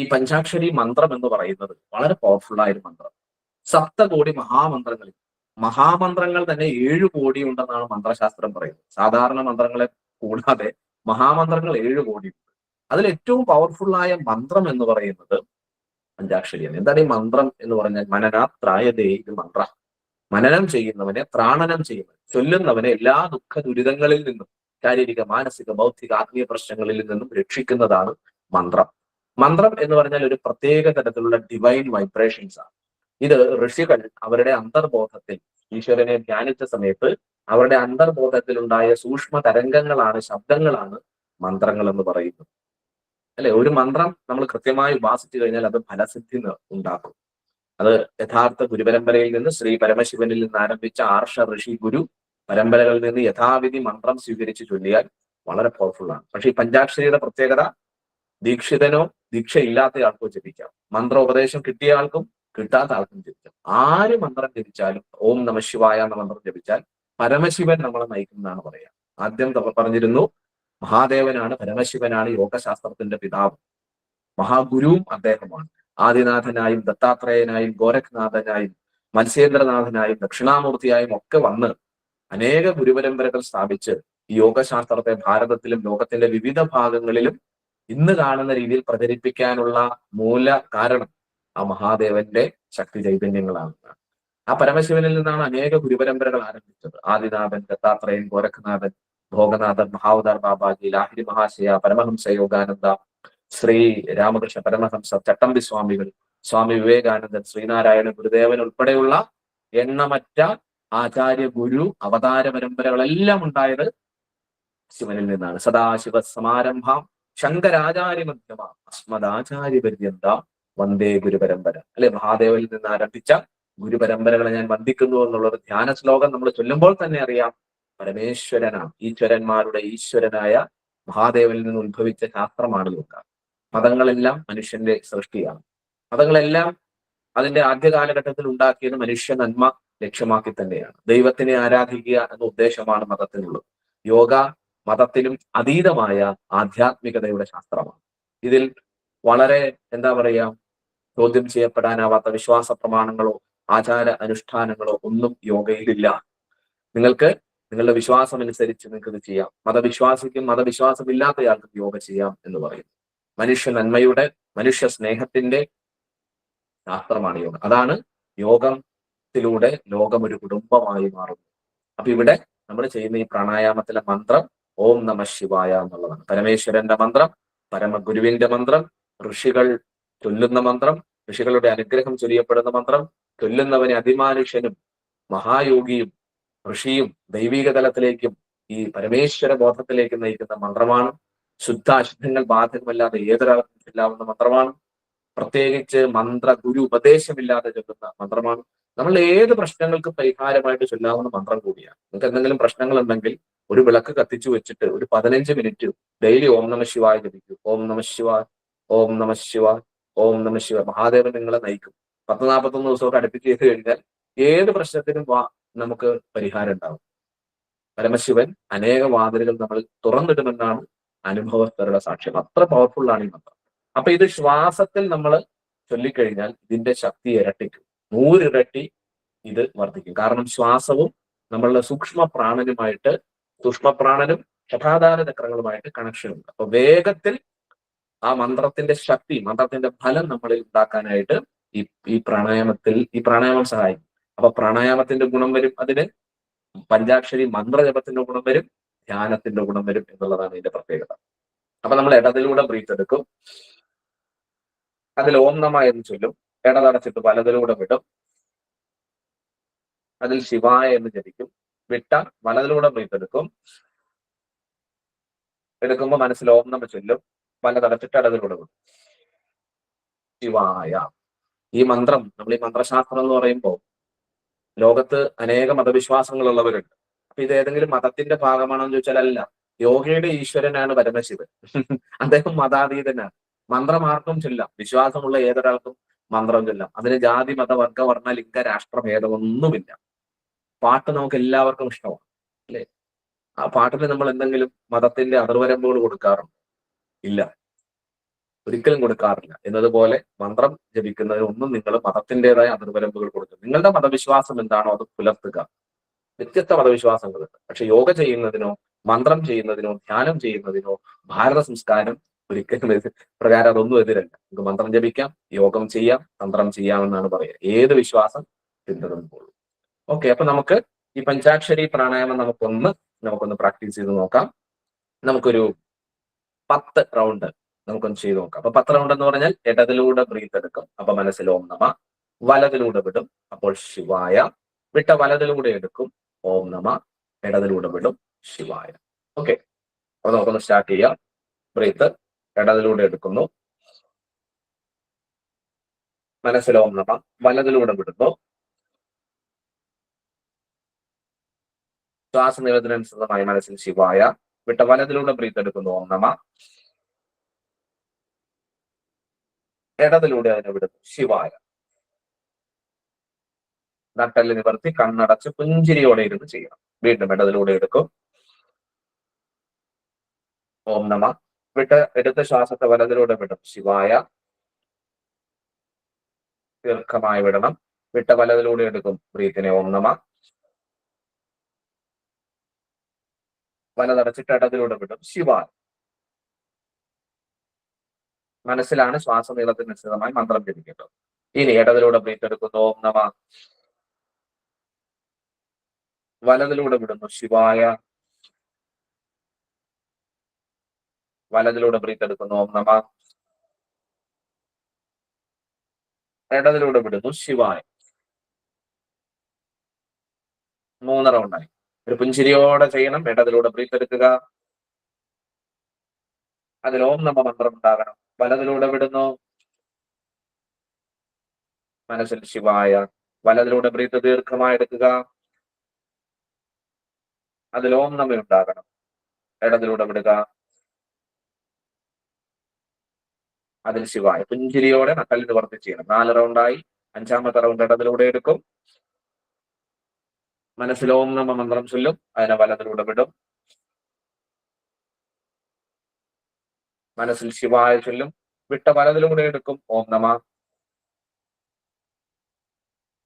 ഈ പഞ്ചാക്ഷരി മന്ത്രം എന്ന് പറയുന്നത് വളരെ പവർഫുൾ ആയ ഒരു മന്ത്രം. സപ്തകോടി മഹാമന്ത്രങ്ങൾ തന്നെ 7 കോടി ഉണ്ടെന്നാണ് മന്ത്രശാസ്ത്രം പറയുന്നത്. സാധാരണ മന്ത്രങ്ങളെ കൂടാതെ മഹാമന്ത്രങ്ങൾ 7 കോടി ഉണ്ട്. അതിൽ ഏറ്റവും പവർഫുൾ ആയ മന്ത്രം എന്ന് പറയുന്നത് പഞ്ചാക്ഷരിയാണ്. എന്താണ് ഈ മന്ത്രം എന്ന് പറഞ്ഞാൽ? മനനാത്രായതേ ഇത് മന്ത്ര. മനനം ചെയ്യുന്നവനെ, ത്രാണനം ചെയ്യുന്നവൻ, ചൊല്ലുന്നവനെ എല്ലാ ദുഃഖ ദുരിതങ്ങളിൽ നിന്നും, ശാരീരിക, മാനസിക, ബൗദ്ധിക, ആത്മീയ പ്രശ്നങ്ങളിൽ നിന്നും രക്ഷിക്കുന്നതാണ് മന്ത്രം. മന്ത്രം എന്ന് പറഞ്ഞാൽ ഒരു പ്രത്യേക തരത്തിലുള്ള ഡിവൈൻ വൈബ്രേഷൻസ് ആണ്. ഇത് ഋഷികൾ അവരുടെ അന്തർബോധത്തിൽ ഈശ്വരനെ ധ്യാനിച്ച സമയത്ത് അവരുടെ അന്തർബോധത്തിൽ ഉണ്ടായ സൂക്ഷ്മ തരംഗങ്ങളാണ്, ശബ്ദങ്ങളാണ് മന്ത്രങ്ങൾ എന്ന് പറയുന്നത് അല്ലെ. ഒരു മന്ത്രം നമ്മൾ കൃത്യമായി ഉപാസിച്ചു കഴിഞ്ഞാൽ അത് ഫലസിദ്ധി ഉണ്ടാക്കും. അത് യഥാർത്ഥ ഗുരുപരമ്പരയിൽ നിന്ന്, ശ്രീ പരമശിവനിൽ നിന്ന് ആരംഭിച്ച ആർഷ ഋഷി ഗുരു പരമ്പരകളിൽ നിന്ന് യഥാവിധി മന്ത്രം സ്വീകരിച്ച് ചൊല്ലിയാൽ വളരെ പവർഫുൾ ആണ്. പക്ഷെ ഈ പഞ്ചാക്ഷരിയുടെ പ്രത്യേകത ദീക്ഷിതനോ ദീക്ഷ ഇല്ലാത്ത ആൾക്കോ ജപിക്കാം. മന്ത്രോപദേശം കിട്ടിയ ആൾക്കും കിട്ടാത്ത ആൾക്കും ജപിക്കാം. ആര് മന്ത്രം ജപിച്ചാലും ഓം നമ ശിവായ എന്ന മന്ത്രം ജപിച്ചാൽ പരമശിവൻ നമ്മളെ നയിക്കുന്നതാണ് പറയാ. ആദ്യം പറഞ്ഞിരുന്നു മഹാദേവനാണ്, പരമശിവനാണ് യോഗശാസ്ത്രത്തിന്റെ പിതാവ്, മഹാഗുരുവും അദ്ദേഹമാണ്. ആദിനാഥനായും ദത്താത്രേയനായും ഗോരഖനാഥനായും മത്സ്യേന്ദ്രനാഥനായും ദക്ഷിണാമൂർത്തിയായും ഒക്കെ വന്ന് അനേക ഗുരുപരമ്പരകൾ സ്ഥാപിച്ച് ഈ യോഗശാസ്ത്രത്തെ ഭാരതത്തിലും ലോകത്തിന്റെ വിവിധ ഭാഗങ്ങളിലും ഇന്ന് കാണുന്ന രീതിയിൽ പ്രചരിപ്പിക്കാനുള്ള മൂല കാരണം ആ മഹാദേവന്റെ ശക്തി ചൈതന്യങ്ങളാണ്. ആ പരമശിവനിൽ നിന്നാണ് അനേക ഗുരുപരമ്പരകൾ ആരംഭിച്ചത്. ആദിനാഥൻ, ദത്താത്രേയൻ, ഗോരഖനാഥൻ, ഭോഗനാഥൻ, മഹാവതാർ ബാബാജി, ലാഹിരി മഹാശയ, പരമഹംസ യോഗാനന്ദ, ശ്രീ രാമകൃഷ്ണ പരമഹംസ, ചട്ടമ്പി സ്വാമികൾ, സ്വാമി വിവേകാനന്ദൻ, ശ്രീനാരായണ ഗുരുദേവൻ ഉൾപ്പെടെയുള്ള എണ്ണമറ്റ ആചാര്യ ഗുരു അവതാര പരമ്പരകളെല്ലാം ഉണ്ടായത് ശിവനിൽ നിന്നാണ്. സദാശിവ സമാരംഭം ശങ്കരാചാര്യ മധ്യമ അസ്മദാചാര്യ പര്യന്ത വന്ദേ ഗുരുപരമ്പര. അല്ലെ, മഹാദേവനിൽ നിന്ന് ആരംഭിച്ച ഗുരുപരമ്പരകളെ ഞാൻ വന്ദിക്കുന്നു എന്നുള്ളൊരു ധ്യാന ശ്ലോകം നമ്മൾ ചൊല്ലുമ്പോൾ തന്നെ അറിയാം പരമേശ്വരനാണ്, ഈശ്വരന്മാരുടെ ഈശ്വരനായ മഹാദേവനിൽ നിന്ന് ഉത്ഭവിച്ച ശാസ്ത്രമാണ് യോഗ. മതങ്ങളെല്ലാം മനുഷ്യന്റെ സൃഷ്ടിയാണ്. മതങ്ങളെല്ലാം അതിന്റെ ആദ്യ കാലഘട്ടത്തിൽ ഉണ്ടാക്കിയത് മനുഷ്യ നന്മ ലക്ഷ്യമാക്കി തന്നെയാണ്. ദൈവത്തിനെ ആരാധിക്കുക എന്ന ഉദ്ദേശമാണ് മതത്തിനുള്ളത്. യോഗ മതത്തിലും അതീതമായ ആധ്യാത്മികതയുടെ ശാസ്ത്രമാണ്. ഇതിൽ വളരെ എന്താ പറയാ ചോദ്യം ചെയ്യപ്പെടാനാവാത്ത വിശ്വാസ പ്രമാണങ്ങളോ ആചാര അനുഷ്ഠാനങ്ങളോ ഒന്നും യോഗയിലില്ല. നിങ്ങൾക്ക് നിങ്ങളുടെ വിശ്വാസം അനുസരിച്ച് നിങ്ങൾക്ക് ഇത് ചെയ്യാം. മതവിശ്വാസിക്കും മതവിശ്വാസമില്ലാത്തയാൾക്കും യോഗ ചെയ്യാം എന്ന് പറയും. മനുഷ്യ നന്മയുടെ, മനുഷ്യ സ്നേഹത്തിന്റെ ശാസ്ത്രമാണ് യോഗ. അതാണ് യോഗത്തിലൂടെ ലോകം ഒരു കുടുംബമായി മാറുന്നു. അപ്പൊ ഇവിടെ നമ്മൾ ചെയ്യുന്ന ഈ പ്രാണായാമത്തിലെ മന്ത്രം ഓം നമ ശിവായ എന്നുള്ളതാണ്. പരമേശ്വരന്റെ മന്ത്രം, പരമഗുരുവിന്റെ മന്ത്രം, ഋഷികൾ ചൊല്ലുന്ന മന്ത്രം, ഋഷികളുടെ അനുഗ്രഹം ചൊരിയപ്പെടുന്ന മന്ത്രം, ചൊല്ലുന്നവനെ അതിമാനുഷ്യനും മഹായോഗിയും ഋഷിയും ദൈവിക തലത്തിലേക്കും ഈ പരമേശ്വര ബോധത്തിലേക്ക് നയിക്കുന്ന മന്ത്രമാണ്. ശുദ്ധ അശുദ്ധങ്ങൾ ബാധകമല്ലാതെ ഏതൊരാൾക്കും ചൊല്ലാവുന്ന മന്ത്രമാണ്. പ്രത്യേകിച്ച് മന്ത്ര ഗുരു ഉപദേശമില്ലാതെ ചൊല്ലുന്ന മന്ത്രമാണ്. നമ്മൾ ഏത് പ്രശ്നങ്ങൾക്ക് പരിഹാരമായിട്ട് ചൊല്ലാവുന്ന മന്ത്രം കൂടിയാണ്. നിങ്ങൾക്ക് എന്തെങ്കിലും പ്രശ്നങ്ങൾ ഉണ്ടെങ്കിൽ ഒരു വിളക്ക് കത്തിച്ചു വെച്ചിട്ട് ഒരു 15 മിനിറ്റ് ഡെയിലി ഓം നമ ശിവായ ജപിക്കും. ഓം നമ ശിവായ, ഓം നമ ശിവായ, ഓം നമ ശിവ. മഹാദേവൻ നിങ്ങളെ നയിക്കും. 10-41 ദിവസമൊക്കെ അടുപ്പിച്ച് ചെയ്ത് കഴിഞ്ഞാൽ ഏത് പ്രശ്നത്തിനും നമുക്ക് പരിഹാരം ഉണ്ടാവും. പരമശിവൻ അനേക വാതിലുകൾ നമ്മൾ തുറന്നിടുമെന്നാണ് അനുഭവസ്ഥരുടെ സാക്ഷ്യം. അത്ര പവർഫുൾ ആണ് ഈ മന്ത്രം. അപ്പൊ ഇത് ശ്വാസത്തിൽ നമ്മൾ ചൊല്ലിക്കഴിഞ്ഞാൽ ഇതിന്റെ ശക്തി ഇരട്ടിക്കും, 100 ഇരട്ടി ഇത് വർദ്ധിക്കും. കാരണം ശ്വാസവും നമ്മളുടെ സൂക്ഷ്മപ്രാണനും ശഠാധാര ചക്രങ്ങളുമായിട്ട് കണക്ഷൻ ഉണ്ട്. അപ്പൊ വേഗത്തിൽ ആ മന്ത്രത്തിന്റെ ശക്തി, മന്ത്രത്തിന്റെ ഫലം നമ്മളിൽ ഉണ്ടാക്കാനായിട്ട് ഈ പ്രാണായാമം സഹായിക്കും. അപ്പൊ പ്രാണായാമത്തിന്റെ ഗുണം വരും, അതിന് പഞ്ചാക്ഷരി മന്ത്രജപത്തിന്റെ ഗുണം വരും, ധ്യാനത്തിന്റെ ഗുണം വരും എന്നുള്ളതാണ് ഇതിന്റെ പ്രത്യേകത. അപ്പൊ നമ്മൾ ഇടതിലൂടെ ബ്രീത്ത് എടുക്കും, അതിൽ ഓം നമ എന്ന് ചൊല്ലും, ഇടതടച്ചിട്ട് വലതിലൂടെ വിടും, അതിൽ ശിവായ എന്ന് ജപിക്കും, വിട്ട വലതിലൂടെ ബ്രീത്ത് എടുക്കും, എടുക്കുമ്പോൾ മനസ്സിൽ ഓം നമ ചൊല്ലും, വലതടച്ചിട്ട് ഇടതിലൂടെ വിടും, ശിവായ. ഈ മന്ത്രം, നമ്മൾ ഈ മന്ത്രശാസ്ത്രം എന്ന് പറയുമ്പോൾ ലോകത്ത് അനേക മതവിശ്വാസങ്ങളുള്ളവരുണ്ട്. അപ്പൊ ഇത് ഏതെങ്കിലും മതത്തിന്റെ ഭാഗമാണോ എന്ന് ചോദിച്ചാൽ അല്ല. യോഗയുടെ ഈശ്വരനാണ് പരമശിവൻ. അദ്ദേഹം മതാതീതനാണ്. മന്ത്രം ആർക്കും ചൊല്ലാം, വിശ്വാസമുള്ള ഏതൊരാൾക്കും മന്ത്രം ചൊല്ലാം. അതിന് ജാതി മത വർഗ വർണ്ണ ലിംഗ രാഷ്ട്രഭേദമൊന്നുമില്ല. പാട്ട് നമുക്ക് എല്ലാവർക്കും ഇഷ്ടമാണ്, അല്ലെ? ആ പാട്ടിന് നമ്മൾ എന്തെങ്കിലും മതത്തിന്റെ അതിർവരമ്പുകൾ കൊടുക്കാറുണ്ട്? ഇല്ല, ഒരിക്കലും കൊടുക്കാറില്ല. എന്നതുപോലെ മന്ത്രം ജപിക്കുന്നതിനൊന്നും നിങ്ങൾ മതത്തിൻ്റെതായ അതിർവരമ്പുകൾ കൊടുക്കും. നിങ്ങളുടെ മതവിശ്വാസം എന്താണോ അത് പുലർത്തുക. വ്യത്യസ്ത മതവിശ്വാസങ്ങളുണ്ട്. പക്ഷെ യോഗ ചെയ്യുന്നതിനോ മന്ത്രം ചെയ്യുന്നതിനോ ധ്യാനം ചെയ്യുന്നതിനോ ഭാരത സംസ്കാരം ഒരിക്കലും പ്രകാരം അതൊന്നും എതിരല്ല. നമുക്ക് മന്ത്രം ജപിക്കാം, യോഗം ചെയ്യാം, തന്ത്രം ചെയ്യാമെന്നാണ് പറയുക. ഏത് വിശ്വാസം പിന്തുടരുമ്പോഴും. ഓക്കെ, അപ്പൊ നമുക്ക് ഈ പഞ്ചാക്ഷരി പ്രാണായാമം നമുക്കൊന്ന് പ്രാക്ടീസ് ചെയ്ത് നോക്കാം. നമുക്കൊരു 10 റൗണ്ട് നമുക്കൊന്ന് ചെയ്ത് നോക്കാം. അപ്പൊ 10 റൗണ്ട് എന്ന് പറഞ്ഞാൽ ഇടതിലൂടെ ബ്രീത്ത് എടുക്കും, അപ്പൊ മനസ്സിൽ ഓം നമ, വലതിലൂടെ വിടും, അപ്പോൾ ശിവായ, വിട്ട വലതിലൂടെ എടുക്കും, ഓം നമ, ഇടതിലൂടെ വിടും, ശിവായ. ഓക്കെ, അപ്പൊ നമുക്കൊന്ന് സ്റ്റാർട്ട് ചെയ്യാം. ബ്രീത്ത് ഇടതിലൂടെ എടുക്കുന്നു, മനസ്സിൽ ഓം നമ, വലതിലൂടെ വിടുന്നു, ശ്വാസ നിവേദനാനുസൃതമായി മനസ്സിൽ ശിവായ, വിട്ട വലതിലൂടെ ബ്രീത്ത് എടുക്കുന്നു, ഓം നമ, ഇടതിലൂടെ അതിനെ വിടുന്നു, ശിവായ. നട്ടെല്ല് നിവർത്തി കണ്ണടച്ച് പുഞ്ചിരിയോടെ ഇരുന്ന് ചെയ്യണം. വീണ്ടും ഇടതിലൂടെ എടുക്കും. ഓം നമ. എടുത്ത ശ്വാസത്തെ വലതിലൂടെ വിടും. ശിവായ. ദീർഘമായി വിടണം. വിട്ട വലതിലൂടെ എടുക്കും. ബ്രീത്തിനെ ഓം നമ. വലതടച്ചിട്ട് ഇടതിലൂടെ വിടും. ശിവായ. മനസ്സിലാണ് ശ്വാസനീളത്തിന് നിശ്ചിതമായി മന്ത്രം ജപിക്കേണ്ടത്. ഇനി ഇടതിലൂടെ ബ്രീത്ത് എടുക്കുന്നു. ഓം നമ. വലതിലൂടെ വിടുന്നു. ശിവായ. വലതിലൂടെ ബ്രീത്ത് എടുക്കുന്നു. ഓം നമ. ഇടതിലൂടെ വിടുന്നു. ശിവായ. 3 റൗണ്ടായി. ഒരു പുഞ്ചിരിയോടെ ചെയ്യണം. ഇടതിലൂടെ ബ്രീത്ത് എടുക്കുക. അതിൽ ഓം നമ മന്ത്രം ഉണ്ടാകണം. വലതിലൂടെ വിടുന്നു. മനസ്സിൽ ശിവായ. വലതിലൂടെ ബ്രീത്ത് ദീർഘമായി എടുക്കുക. അതിൽ ഓം നമ ഉണ്ടാകണം. ഇടതിലൂടെ വിടുക. അതിൽ ശിവായ. പുഞ്ചിരിയോടെ നട്ടലിന് നിവർത്തി ചെയ്യണം. 4 റൗണ്ടായി. 5ാമത്തെ റൗണ്ട് ഇടതിലൂടെ എടുക്കും. മനസ്സിൽ ഓം നമ മന്ത്രം ചൊല്ലും. അതിനെ വലതിലൂടെ വിടും. മനസ്സിൽ ശിവായ ചൊല്ലും. വിട്ട വലതിലൂടെ എടുക്കും. ഓം നമ.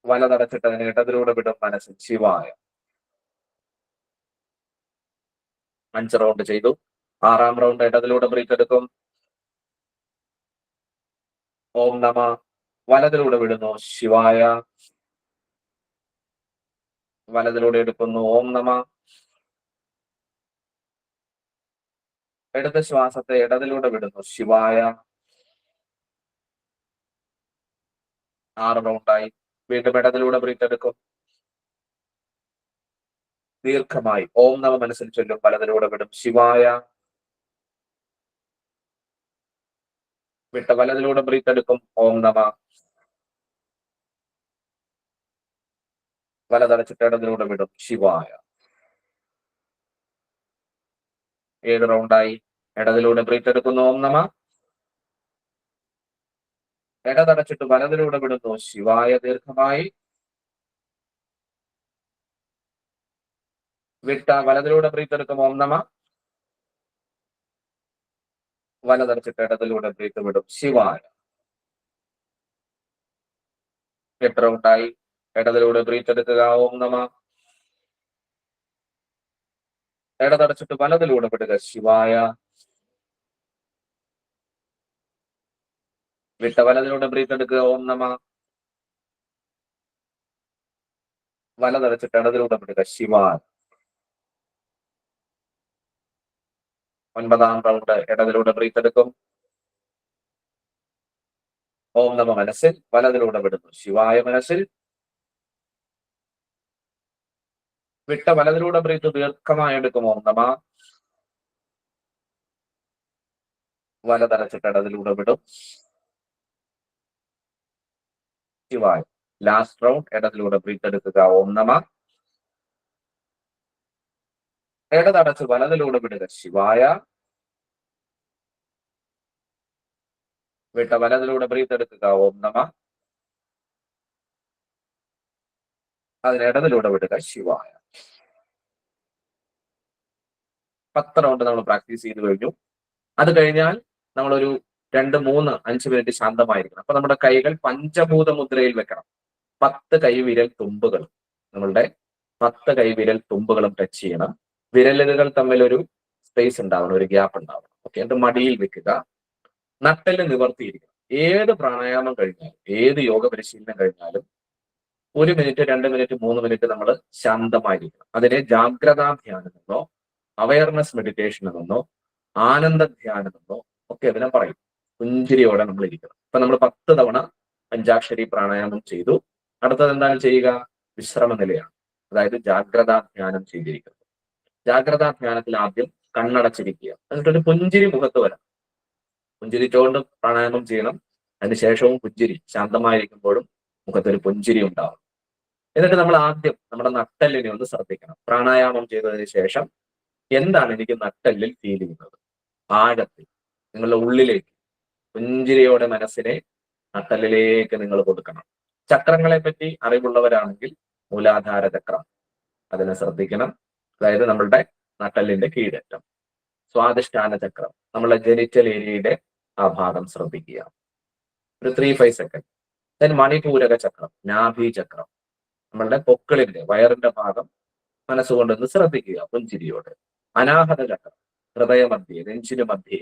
വലതടച്ചിട്ട് അതിനെ ഇടതിലൂടെ വിടും. മനസ്സിൽ ശിവായ. 5 റൗണ്ട് ചെയ്തു. 6ാം റൗണ്ട് ഇടതിലൂടെ ബ്രീത്ത് എടുക്കും. ഓം നമ. വലതിലൂടെ വിടുന്നു. ശിവായ. വലതിലൂടെ എടുക്കുന്നു. ഓം നമ. എടുത്ത ശ്വാസത്തെ ഇടതിലൂടെ വിടുന്നു. ശിവായ. 6 റൗണ്ടായി. വീണ്ടും ഇടതിലൂടെ ബ്രീത്ത് എടുക്കും. ദീർഘമായി ഓം നമ മനസ്സിൽ ചൊല്ലും. വലതിലൂടെ വിടും. ശിവായ. വിട്ട വലതിലൂടെ ബ്രീത്ത് എടുക്കും. ഓം നമ. വലതടച്ചിട്ട് ഇടതിലൂടെ വിടും. ശിവായ. 7 റൗണ്ടായി. ഇടതിലൂടെ ബ്രീത്ത് എടുക്കുന്നു. ഓം നമ. ഇടതടച്ചിട്ട് വലതിലൂടെ വിടുന്നു. ശിവായ. ദീർഘമായി. വിട്ട വലതിലൂടെ ബ്രീത്ത് എടുക്കും. ഓം നമ. വലതടച്ചിട്ട് ഇടതിലൂടെ ബ്രീത്ത് വിടും. ശിവായ. 8 റൗണ്ടായി. ഇടതിലൂടെ ബ്രീത്ത് എടുക്കുക. ഓം നമ. ഇടതടച്ചിട്ട് വലതിലൂടെ വിടുക. ശിവായ. വിട്ട വലതിലൂടെ ബ്രീത്ത് എടുക്കുക. ഓം നമ. വലതടച്ചിട്ട് ഇടതിലൂടെ വിടുക. ശിവായ. 9ാം റൗണ്ട് ഇടതിലൂടെ ബ്രീത്ത് എടുക്കും. ഓം നമ മനസ്സിൽ. വലതിലൂടെ വിടുന്നു. ശിവായ മനസ്സിൽ. വിട്ട വലതിലൂടെ ബ്രീത്ത് ദീർഘമായി എടുക്കും. ഓം നമ. വലതടച്ചിട്ട് ഇടതിലൂടെ വിടും. ശിവായ. ലാസ്റ്റ് റൗണ്ട് ഇടതിലൂടെ ബ്രീത്ത് എടുക്കുക. ഓം നമ. ഇടതടച്ച് വലതിലൂടെ വിടുക. ശിവായ. വിട്ട വലതിലൂടെ ബ്രീത്ത് എടുക്കുക. ഓം നമ. അതിന് ഇടതിലൂടെ വിടുക. ശിവായ. 10 റൗണ്ട് നമ്മൾ പ്രാക്ടീസ് ചെയ്ത് കഴിഞ്ഞു. അത് കഴിഞ്ഞാൽ നമ്മളൊരു 2, 3, 5 മിനിറ്റ് ശാന്തമായിരിക്കണം. അപ്പൊ നമ്മുടെ കൈകൾ പഞ്ചഭൂത മുദ്രയിൽ വെക്കണം. 10 കൈവിരൽ തുമ്പുകൾ നമ്മളുടെ 10 കൈവിരൽ തുമ്പുകളും ടച്ച് ചെയ്യണം. വിരലുകൾ തമ്മിൽ ഒരു സ്പേസ് ഉണ്ടാവണം, ഒരു ഗ്യാപ്പ് ഉണ്ടാവണം. ഓക്കെ, എന്നിട്ട് മടിയിൽ വെക്കുക. നട്ടെല്ല് നിവർത്തിയിരിക്കണം. ഏത് പ്രാണായാമം കഴിഞ്ഞാലും ഏത് യോഗ പരിശീലനം കഴിഞ്ഞാലും 1 മിനിറ്റ് 2 മിനിറ്റ് 3 മിനിറ്റ് നമ്മൾ ശാന്തമായിരിക്കണം. അതിനെ ജാഗ്രതാ ധ്യാനം എന്നോ അവയർനെസ് മെഡിറ്റേഷൻ എന്നോ ആനന്ദ ധ്യാനം എന്നോ ഒക്കെ അതിനെ പറയും. പുഞ്ചിരിയോടെ നമ്മൾ ഇരിക്കണം. ഇപ്പൊ നമ്മൾ 10 തവണ പഞ്ചാക്ഷരി പ്രാണായാമം ചെയ്തു. അടുത്തത് എന്താണ് ചെയ്യുക? വിശ്രമ നിലയാണ്. അതായത് ജാഗ്രതാ ധ്യാനം ചെയ്തിരിക്കുന്നത്. ജാഗ്രതാ ധ്യാനത്തിൽ ആദ്യം കണ്ണടച്ചിരിക്കുക. എന്നിട്ടൊരു പുഞ്ചിരി മുഖത്ത് വരാം. പുഞ്ചിരിച്ചുകൊണ്ട് പ്രാണായാമം ചെയ്യണം. അതിനുശേഷവും പുഞ്ചിരി, ശാന്തമായിരിക്കുമ്പോഴും മുഖത്തൊരു പുഞ്ചിരി ഉണ്ടാവും. എന്നിട്ട് നമ്മൾ ആദ്യം നമ്മുടെ നട്ടെല്ലിനെ ഒന്ന് ശ്രദ്ധിക്കണം. പ്രാണായാമം ചെയ്തതിന് ശേഷം എന്താണ് എനിക്ക് നട്ടെല്ലിൽ ഫീൽ ചെയ്യുന്നത്? ആഴത്തിൽ നിങ്ങളുടെ ഉള്ളിലേക്ക് പുഞ്ചിരിയോടെ മനസ്സിനെ നട്ടെല്ലിലേക്ക് നിങ്ങൾ കൊടുക്കണം. ചക്രങ്ങളെ പറ്റി അറിവുള്ളവരാണെങ്കിൽ മൂലാധാര ചക്രം, അതിനെ ശ്രദ്ധിക്കണം. അതായത് നമ്മളുടെ നട്ടെല്ലിന്റെ കീഴറ്റം. സ്വാധിഷ്ഠാന ചക്രം, നമ്മളുടെ ജെനിറ്റൽ ഏരിയയുടെ ആ ഭാഗം ശ്രദ്ധിക്കുക. ഒരു 3-5 സെക്കൻഡ്. ദെൻ മണിപൂരക ചക്രം, നാഭി ചക്രം, നമ്മളുടെ പൊക്കിളിന്റെ വയറിന്റെ ഭാഗം മനസ്സുകൊണ്ടൊന്ന് ശ്രദ്ധിക്കുക പുഞ്ചിരിയോട്. അനാഹത ചക്രം, ഹൃദയമധ്യേ, നെഞ്ചിനു മധ്യേ,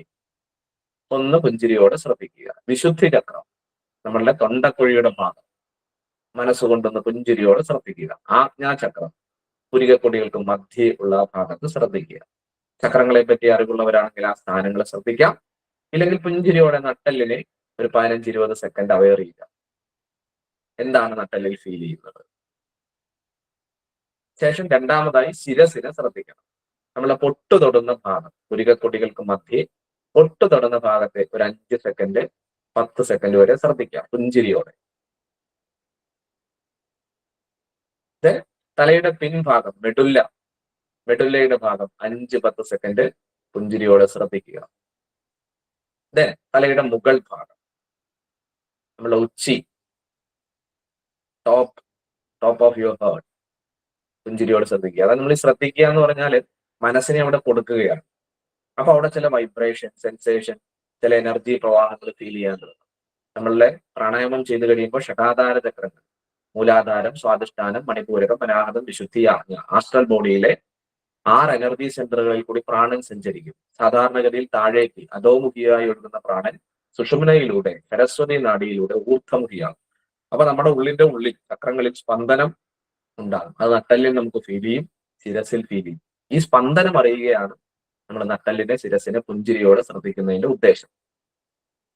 ഒന്ന് പുഞ്ചിരിയോടെ ശ്രദ്ധിക്കുക. വിശുദ്ധി ചക്രം, നമ്മളുടെ തൊണ്ടക്കുഴിയുടെ ഭാഗം മനസ്സുകൊണ്ടൊന്ന് പുഞ്ചിരിയോടെ ശ്രദ്ധിക്കുക. ആജ്ഞാചക്രം, പുരികക്കൊടികൾക്ക് മധ്യേ ഉള്ള ഭാഗത്ത് ശ്രദ്ധിക്കുക. ചക്രങ്ങളെ പറ്റി അറിവുള്ളവരാണെങ്കിൽ ആ സ്ഥാനങ്ങൾ ശ്രദ്ധിക്കാം. ഇല്ലെങ്കിൽ പുഞ്ചിരിയോടെ നട്ടെല്ലിനെ ഒരു 15-20 സെക്കൻഡ് അവെയർ ചെയ്യുക. എന്താണ് നട്ടെല്ലിൽ ഫീൽ ചെയ്യുന്നത്? ശേഷം രണ്ടാമതായി ശിരസിനെ ശ്രദ്ധിക്കണം. നമ്മളെ പൊട്ടു തൊടുന്ന ഭാഗം, പുരികക്കൊടികൾക്ക് മധ്യേ പൊട്ടു തൊടുന്ന ഭാഗത്തെ ഒരു 5 സെക്കൻഡ് 10 സെക്കൻഡ് വരെ ശ്രദ്ധിക്കാം പുഞ്ചിരിയോടെ. തലയുടെ പിൻഭാഗം, മെഡുല്ലയുടെ ഭാഗം 5-10 സെക്കൻഡ് പുഞ്ചിരിയോടെ ശ്രദ്ധിക്കുക. തലയുടെ മുകൾ ഭാഗം, നമ്മളെ ഉച്ചി, ടോപ്പ് ഓഫ് യുവർ ഹേർട്ട്, പുഞ്ചിരിയോടെ ശ്രദ്ധിക്കുക. അതായത് നമ്മൾ ശ്രദ്ധിക്കുക എന്ന് പറഞ്ഞാൽ മനസ്സിനെ അവിടെ കൊടുക്കുകയാണ്. അപ്പൊ അവിടെ ചില വൈബ്രേഷൻ, സെൻസേഷൻ, ചില എനർജി പ്രവാഹങ്ങൾ ഫീൽ ചെയ്യാൻ തുടങ്ങും. നമ്മളുടെ പ്രാണായാമം ചെയ്തു കഴിയുമ്പോൾ ഷഡാധാര ചക്രങ്ങൾ, മൂലാധാരം, സ്വാധിഷ്ഠാനം, മണിപൂരകം, അനാഹതം, വിശുദ്ധി, ആജ്ഞ, ആസ്ട്രൽ ബോഡിയിലെ 6 എനർജി സെന്ററുകളിൽ കൂടി പ്രാണൻ സഞ്ചരിക്കും. സാധാരണഗതിയിൽ താഴേക്ക് അധോമുഖിയായി ഒഴുകുന്ന പ്രാണൻ സുഷുമ്നയിലൂടെ, സരസ്വതി നാഡിയിലൂടെ ഊർദ്ധമുഖിയാകും. അപ്പൊ നമ്മുടെ ഉള്ളിൽ ചക്രങ്ങളിൽ സ്പന്ദനം ഉണ്ടാകും. അത് നട്ടെല്ലിൽ നമുക്ക് ഫീൽ ചെയ്യും, ശിരസിൽ ഫീൽ ചെയ്യും. ഈ സ്പന്ദനം അറിയുകയാണ് നമ്മൾ നട്ടെല്ലിനെ, ശിരസിനെ പുഞ്ചിരിയോടെ ശ്രദ്ധിക്കുന്നതിന്റെ ഉദ്ദേശം.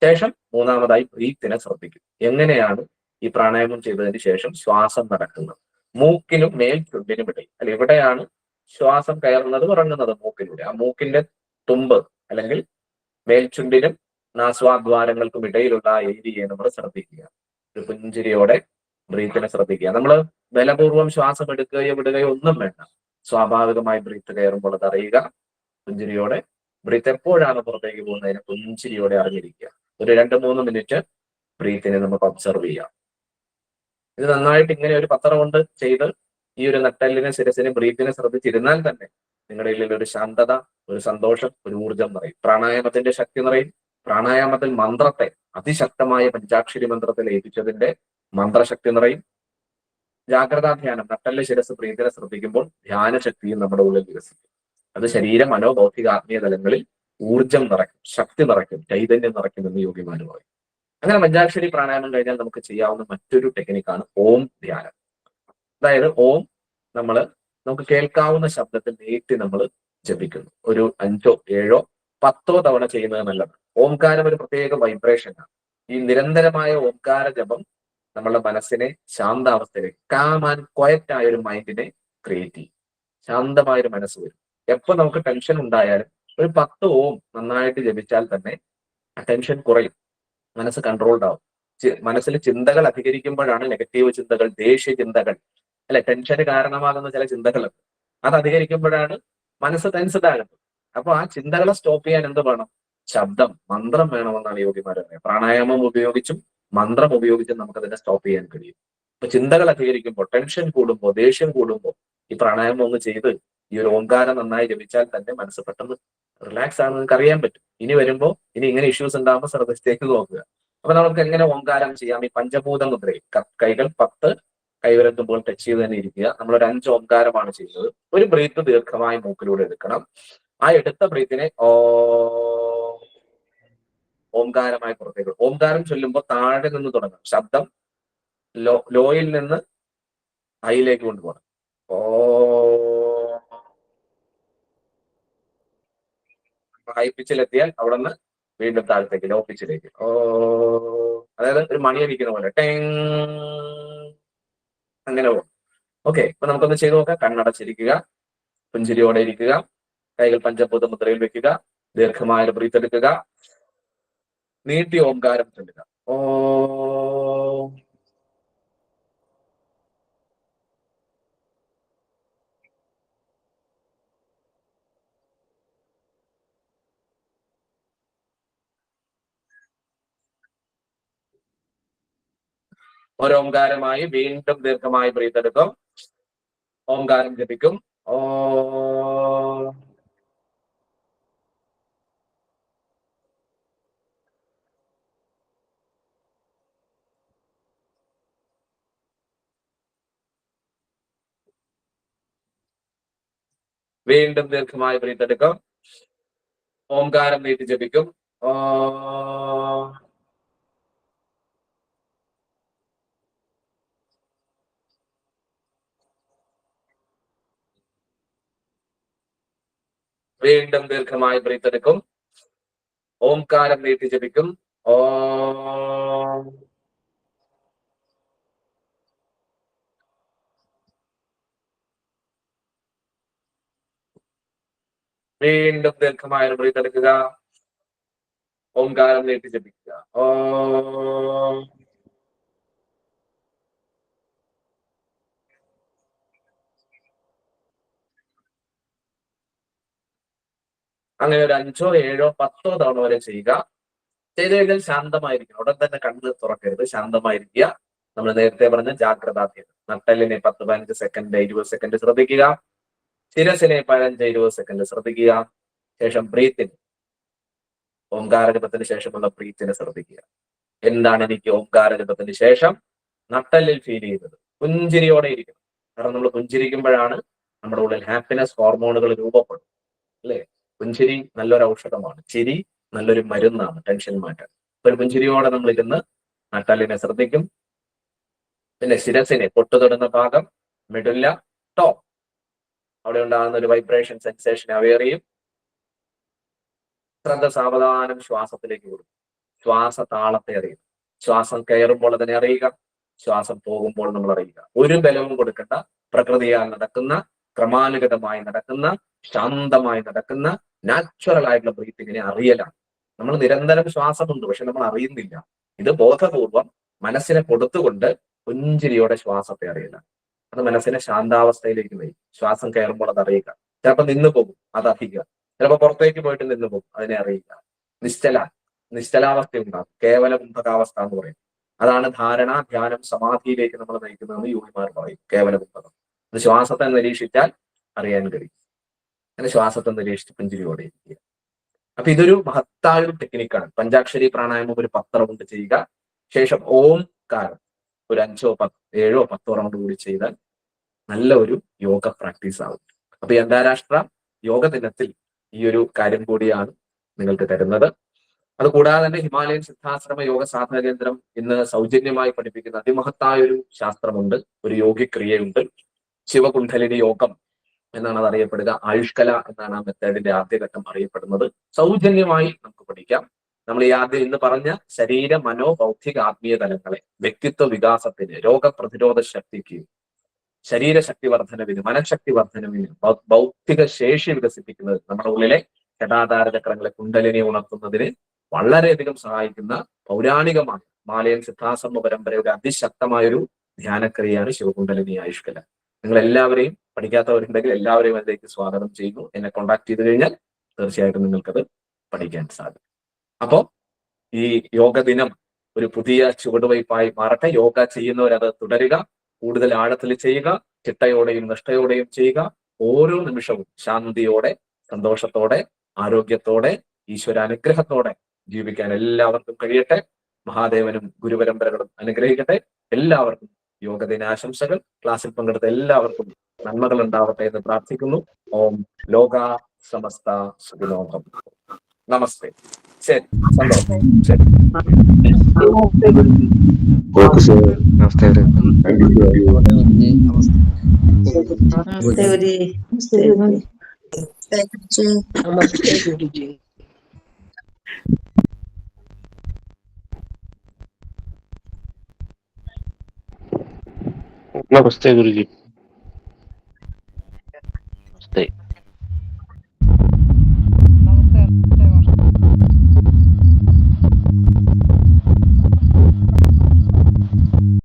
ശേഷം മൂന്നാമതായി ബ്രീത്തിനെ ശ്രദ്ധിക്കും. എങ്ങനെയാണ് ഈ പ്രാണായാമം ചെയ്തതിന് ശേഷം ശ്വാസം നടക്കുന്നത്? മൂക്കിനും മേൽചുണ്ടിനും ഇടയിൽ, അല്ല എവിടെയാണ് ശ്വാസം കയറുന്നത് ഇറങ്ങുന്നത്? മൂക്കിലൂടെ. ആ മൂക്കിന്റെ തുമ്പ് അല്ലെങ്കിൽ മേൽചുണ്ടിനും നാസ്വാദ്വാരങ്ങൾക്കും ഇടയിലുള്ള ആ ഏരിയയെ നമ്മൾ ശ്രദ്ധിക്കുക. ഒരു പുഞ്ചിരിയോടെ ബ്രീത്തിനെ ശ്രദ്ധിക്കുക. നമ്മൾ ബലപൂർവം ശ്വാസം എടുക്കുകയോ വിടുകയോ ഒന്നും വേണ്ട. സ്വാഭാവികമായി ബ്രീത്ത് കയറുമ്പോൾ അത് അറിയുക. പുഞ്ചിരിയോടെ ബ്രീത്ത് എപ്പോഴാണ് പുറത്തേക്ക് പോകുന്നതിന് പുഞ്ചിരിയോടെ അറിഞ്ഞിരിക്കുക. ഒരു 2-3 മിനിറ്റ് ബ്രീത്തിനെ നമുക്ക് ഒബ്സർവ് ചെയ്യാം. ഇത് നന്നായിട്ട് ഇങ്ങനെ ഒരു 10 കൊണ്ട് ചെയ്ത് ഈ ഒരു നട്ടെല്ലിനെ, ശിരസിനെ, ബ്രീത്തിനെ ശ്രദ്ധിച്ചിരുന്നാൽ തന്നെ നിങ്ങളുടെ ഉള്ളിൽ ഒരു ശാന്തത, ഒരു സന്തോഷം, ഒരു ഊർജം നിറയും. പ്രാണായാമത്തിന്റെ ശക്തി നിറയും. പ്രാണായാമത്തിൽ മന്ത്രത്തെ, അതിശക്തമായ പഞ്ചാക്ഷരി മന്ത്രത്തിൽ ഏൽപ്പിച്ചതിന്റെ മന്ത്രശക്തി നിറയും. ജാഗ്രതാ ധ്യാനം, നട്ടെല്ല്, ശിരസ്, ബ്രീത്തിനെ ശ്രദ്ധിക്കുമ്പോൾ ധ്യാനശക്തിയും നമ്മുടെ ഉള്ളിൽ വികസിക്കും. അത് ശരീര, മനോബൗദ്ധിക, ആത്മീയ തലങ്ങളിൽ ഊർജം നിറയ്ക്കും, ശക്തി നിറയ്ക്കും, ചൈതന്യം നിറയ്ക്കും എന്ന് യോഗിമാര് പറയും. അങ്ങനെ പഞ്ചാക്ഷരി പ്രാണായാമം കഴിഞ്ഞാൽ നമുക്ക് ചെയ്യാവുന്ന മറ്റൊരു ടെക്നിക്കാണ് ഓം ധ്യാനം. അതായത് ഓം നമുക്ക് കേൾക്കാവുന്ന ശബ്ദത്തിൽ നീട്ടി നമ്മൾ ജപിക്കുന്നു. ഒരു 5, 7, 10 തവണ ചെയ്യുന്നത് നല്ലതാണ്. ഓംകാരം ഒരു പ്രത്യേക വൈബ്രേഷനാണ്. ഈ നിരന്തരമായ ഓംകാര ജപം നമ്മളുടെ മനസ്സിനെ ശാന്താവസ്ഥയിലേക്ക്, കാം ആൻഡ് ക്വയറ്റ് ആയ ഒരു മൈൻഡിനെ ക്രിയേറ്റ് ചെയ്യും. ശാന്തമായൊരു മനസ്സ് വരും. എപ്പോ നമുക്ക് ടെൻഷൻ ഉണ്ടായാലും ഒരു 10 ഓം നന്നായിട്ട് ജപിച്ചാൽ തന്നെ ആ ടെൻഷൻ കുറയും, മനസ്സ് കൺട്രോൾഡ് ആവും. മനസ്സിൽ ചിന്തകൾ അധികരിക്കുമ്പോഴാണ് നെഗറ്റീവ് ചിന്തകൾ, ദേഷ്യ ചിന്തകൾ, അല്ലെ, ടെൻഷന് കാരണമാകുന്ന ചില ചിന്തകളുണ്ട്. അത് അധികരിക്കുമ്പോഴാണ് മനസ്സ് ടെൻസ്ഡ് ആകുന്നത്. അപ്പൊ ആ ചിന്തകളെ സ്റ്റോപ്പ് ചെയ്യാൻ എന്ത് വേണം? ശബ്ദം, മന്ത്രം വേണമെന്നാണ് യോഗിമാർ പറയുന്നത്. പ്രാണായാമം ഉപയോഗിച്ചും മന്ത്രം ഉപയോഗിച്ചും നമുക്ക് അതിനെ സ്റ്റോപ്പ് ചെയ്യാൻ കഴിയും. അപ്പൊ ചിന്തകൾ അധികരിക്കുമ്പോൾ, ടെൻഷൻ കൂടുമ്പോൾ, ദേഷ്യം കൂടുമ്പോൾ ഈ പ്രാണായാമം ഒന്ന് ചെയ്ത് ഈ ഒരു ഓംകാരം നന്നായി ജപിച്ചാൽ തന്നെ മനസ്സ് പെട്ടെന്ന് റിലാക്സ് ആണെന്ന് നിങ്ങൾക്ക് അറിയാൻ പറ്റും. ഇനി ഇങ്ങനെ ഇഷ്യൂസ് ഉണ്ടാകുമ്പോൾ ശ്രദ്ധിച്ചേക്ക് നോക്കുക. അപ്പൊ നമുക്ക് എങ്ങനെ ഓംകാരം ചെയ്യാം? ഈ പഞ്ചഭൂത മുദ്രയിൽ കൈകൾ 10 കൈവിരത്തുമ്പോൾ ടച്ച് ചെയ്ത് തന്നെ ഇരിക്കുക. നമ്മളൊരു 5 ഓംകാരമാണ് ചെയ്യുന്നത്. ഒരു ബ്രീത്ത് ദീർഘമായി മൂക്കിലൂടെ എടുക്കണം. ആ എടുത്ത ബ്രീത്തിനെ ഓംകാരമായി പുറത്തേക്ക്. ഓംകാരം ചൊല്ലുമ്പോൾ താഴെ നിന്ന് തുടങ്ങണം. ശബ്ദം ലോയിൽ നിന്ന് ഹൈയിലേക്ക് കൊണ്ടുപോകണം. ഓ ഹൈ പിച്ചിലെത്തിയാൽ അവിടെ നിന്ന് വീണ്ടും താഴത്തേക്ക്, ലോ പിച്ചിലേക്ക്. അതായത് ഒരു മണി അടിക്കുന്ന പോലെ ടെങ്, അങ്ങനെ പോകും. ഓക്കെ, ഇപ്പൊ നമുക്കൊന്ന് ചെയ്ത് നോക്കാം. കണ്ണടച്ചിരിക്കുക, പുഞ്ചിരിയോടെ ഇരിക്കുക, കൈകൾ പഞ്ചഭൂത മുദ്രയിൽ വെക്കുക, ദീർഘമായ ഒരു ബ്രീത്ത് എടുക്കുക, നീട്ടി ഓംകാരം ചൊല്ലുക. ഓ ഒരോംകാരമായി വീണ്ടും ദീർഘമായി ബ്രീത്ത് എടുക്കും. ഓംകാരം ജപിക്കും. ഓ വീണ്ടും ദീർഘമായി ബ്രീത്ത് എടുക്കും. ഓംകാരം നീട്ടി ജപിക്കും. ഓ വീണ്ടും ദീർഘമായി ബ്രീത്ത് എടുക്കും. ഓംകാരം നീട്ടി ജപിക്കും. ഓ വീണ്ടും ദീർഘമായ ബ്രീത്ത് എടുക്കുക. ഓംകാരം നീട്ടി ജപിക്കുക. ഓ അങ്ങനെ ഒരു 5, 7, 10 തവണ വരെ ചെയ്യുക. ചെയ്തു കഴിഞ്ഞാൽ ശാന്തമായിരിക്കണം. ഉടൻ തന്നെ കണ്ണ് തുറക്കരുത്, ശാന്തമായിരിക്കുക. നമ്മൾ നേരത്തെ പറഞ്ഞ ജാഗ്രതാധ്യത. നട്ടലിനെ 10-15 സെക്കൻഡ് 20 സെക്കൻഡ് ശ്രദ്ധിക്കുക. ശിരസിനെ 15-20 സെക്കൻഡ് ശ്രദ്ധിക്കുക. ശേഷം ബ്രീത്തിന്, ഓംകാരജപത്തിന് ശേഷമുള്ള ബ്രീത്തിനെ ശ്രദ്ധിക്കുക. എന്താണ് എനിക്ക് ഓംകാരജപത്തിന് ശേഷം നട്ടലിൽ ഫീൽ ചെയ്തത്? പുഞ്ചിരിയോടെ ഇരിക്കണം. കാരണം നമ്മൾ പുഞ്ചിരിക്കുമ്പോഴാണ് നമ്മുടെ ഉള്ളിൽ ഹാപ്പിനെസ് ഹോർമോണുകൾ രൂപപ്പെടും, അല്ലേ? പുഞ്ചിരി നല്ലൊരു ഔഷധമാണ്. ചിരി നല്ലൊരു മരുന്നാണ് ടെൻഷൻ മാറ്റാൻ. ഒരു പുഞ്ചിരിയോടെ നമ്മൾ ഇരുന്ന് നട്ടലിനെ ശ്രദ്ധിക്കും. പിന്നെ ശിരസിനെ, പൊട്ടുതൊടുന്ന ഭാഗം, മിഡില്ല, ടോപ്പ്, അവിടെ ഉണ്ടാകുന്ന ഒരു വൈബ്രേഷൻ സെൻസേഷൻ അവെയർ ചെയ്യും. ശ്രദ്ധ സാവധാനം ശ്വാസത്തിലേക്ക് കൊടുക്കും. ശ്വാസതാളത്തെ അറിയുക. ശ്വാസം കയറുമ്പോൾ അതിനെ അറിയുക, ശ്വാസം പോകുമ്പോൾ നമ്മൾ അറിയുക. ഒരു ബലവും കൊടുക്കേണ്ട, പ്രകൃതിയാൽ നടക്കുന്ന, ക്രമാനുഗതമായി നടക്കുന്ന, ശാന്തമായി നടക്കുന്ന, നാച്ചുറൽ ആയിട്ടുള്ള ബ്രീത്തിങ്ങിനെ അറിയലാണ്. നമ്മൾ നിരന്തരം ശ്വാസമുണ്ട്, പക്ഷെ നമ്മൾ അറിയുന്നില്ല. ഇത് ബോധപൂർവം മനസ്സിനെ കൊടുത്തുകൊണ്ട് പുഞ്ചിരിയോടെ ശ്വാസത്തെ അറിയലാണ്. അത് മനസ്സിനെ ശാന്താവസ്ഥയിലേക്ക് നയിക്കും. ശ്വാസം കയറുമ്പോൾ അത് അറിയുക. ചിലപ്പോൾ നിന്ന് പോകും, അത് അറിയുക. ചിലപ്പോൾ പുറത്തേക്ക് പോയിട്ട് നിന്ന് പോകും, അതിനെ അറിയുക. നിശ്ചലാവസ്ഥ ഉണ്ടാകും. കേവല കുംഭകാവസ്ഥ എന്ന് പറയും. അതാണ് ധാരണ, ധ്യാനം, സമാധിയിലേക്ക് നമ്മൾ നയിക്കുന്നതെന്ന് യോഗിമാർ പറയും. കേവല കുംഭകം. അത് ശ്വാസത്തെ നിരീക്ഷിച്ചാൽ അറിയാൻ കഴിയും. അങ്ങനെ ശ്വാസത്തെ നിരീക്ഷിച്ച് പുഞ്ചിരിയോടെ ഇരിക്കുക. അപ്പൊ ഇതൊരു മഹത്തായ ഒരു ടെക്നിക്കാണ്. പഞ്ചാക്ഷരി പ്രാണായാമം ഒരു 10 റൗണ്ട് ചെയ്യുക. ശേഷം ഓംകാരം ഒരു 5, 7, 10 റൗണ്ട് കൂടി ചെയ്താൽ നല്ല ഒരു യോഗ പ്രാക്ടീസ് ആവും. അപ്പൊ ഈ അന്താരാഷ്ട്ര യോഗ ദിനത്തിൽ ഈ ഒരു കാര്യം കൂടിയാണ് നിങ്ങൾക്ക് തരുന്നത്. അതുകൂടാതെ തന്നെ ഹിമാലയൻ സിദ്ധാശ്രമ യോഗ സാധന കേന്ദ്രം ഇന്ന് സൗജന്യമായി പഠിപ്പിക്കുന്ന അതിമഹത്തായ ഒരു ശാസ്ത്രമുണ്ട്, ഒരു യോഗിക്രിയയുണ്ട്. ശിവകുണ്ഡലിനി യോഗം എന്നാണ് അത് അറിയപ്പെടുക. ആയുഷ്കല എന്നാണ് ആ മെത്തേഡിന്റെ ആദ്യഘട്ടം അറിയപ്പെടുന്നത്. സൗജന്യമായി നമുക്ക് പഠിക്കാം. നമ്മൾ ഈ ആദ്യം ഇന്ന് പറഞ്ഞ ശരീര, മനോ, ബൗദ്ധിക, ആത്മീയ തലങ്ങളെ വ്യക്തിത്വ വികാസത്തിന്, രോഗപ്രതിരോധ ശക്തിക്ക്, ശരീരശക്തി വർധനവിന്, മനഃശക്തി വർധനവിന്, ബൗദ്ധിക ശേഷി വികസിപ്പിക്കുന്നത്, നമ്മുടെ ഉള്ളിലെ ഘടാധാര ചക്രങ്ങളെ, കുണ്ടലിനെ ഉണർത്തുന്നതിന് വളരെയധികം സഹായിക്കുന്ന പൗരാണികമായ ഹിമാലയൻ സിദ്ധാശ്രമ പരമ്പരയുടെ അതിശക്തമായൊരു ധ്യാനക്രിയയാണ് ശിവകുണ്ടലിനി ആയുഷ്കല. നിങ്ങൾ എല്ലാവരെയും, പഠിക്കാത്തവരുണ്ടെങ്കിൽ എല്ലാവരെയും അതിലേക്ക് സ്വാഗതം ചെയ്യുന്നു. എന്നെ കോണ്ടാക്ട് ചെയ്ത് കഴിഞ്ഞാൽ തീർച്ചയായിട്ടും നിങ്ങൾക്കത് പഠിക്കാൻ സാധിക്കും. അപ്പോ ഈ യോഗ ദിനം ഒരു പുതിയ ചുവടുവയ്പായി മാറട്ടെ. യോഗ ചെയ്യുന്നവരത് തുടരുക, കൂടുതൽ ആഴത്തിൽ ചെയ്യുക, ചിട്ടയോടെയും നിഷ്ഠയോടെയും ചെയ്യുക. ഓരോ നിമിഷവും ശാന്തിയോടെ, സന്തോഷത്തോടെ, ആരോഗ്യത്തോടെ, ഈശ്വരാനുഗ്രഹത്തോടെ ജീവിക്കാൻ എല്ലാവർക്കും കഴിയട്ടെ. മഹാദേവനും ഗുരുപരമ്പരകളും അനുഗ്രഹിക്കട്ടെ. എല്ലാവർക്കും യോഗ ദിനാശംസകൾ. ക്ലാസ്സിൽ പങ്കെടുത്ത എല്ലാവർക്കും നന്മകൾ ഉണ്ടാവട്ടെ എന്ന് പ്രാർത്ഥിക്കുന്നു. ഓം ലോക സമസ്ത സുഖിനോ ഭവന്തു. നമസ്തേ. ശരി, സന്തോഷം. ശരി. नमस्ते गुरुजी।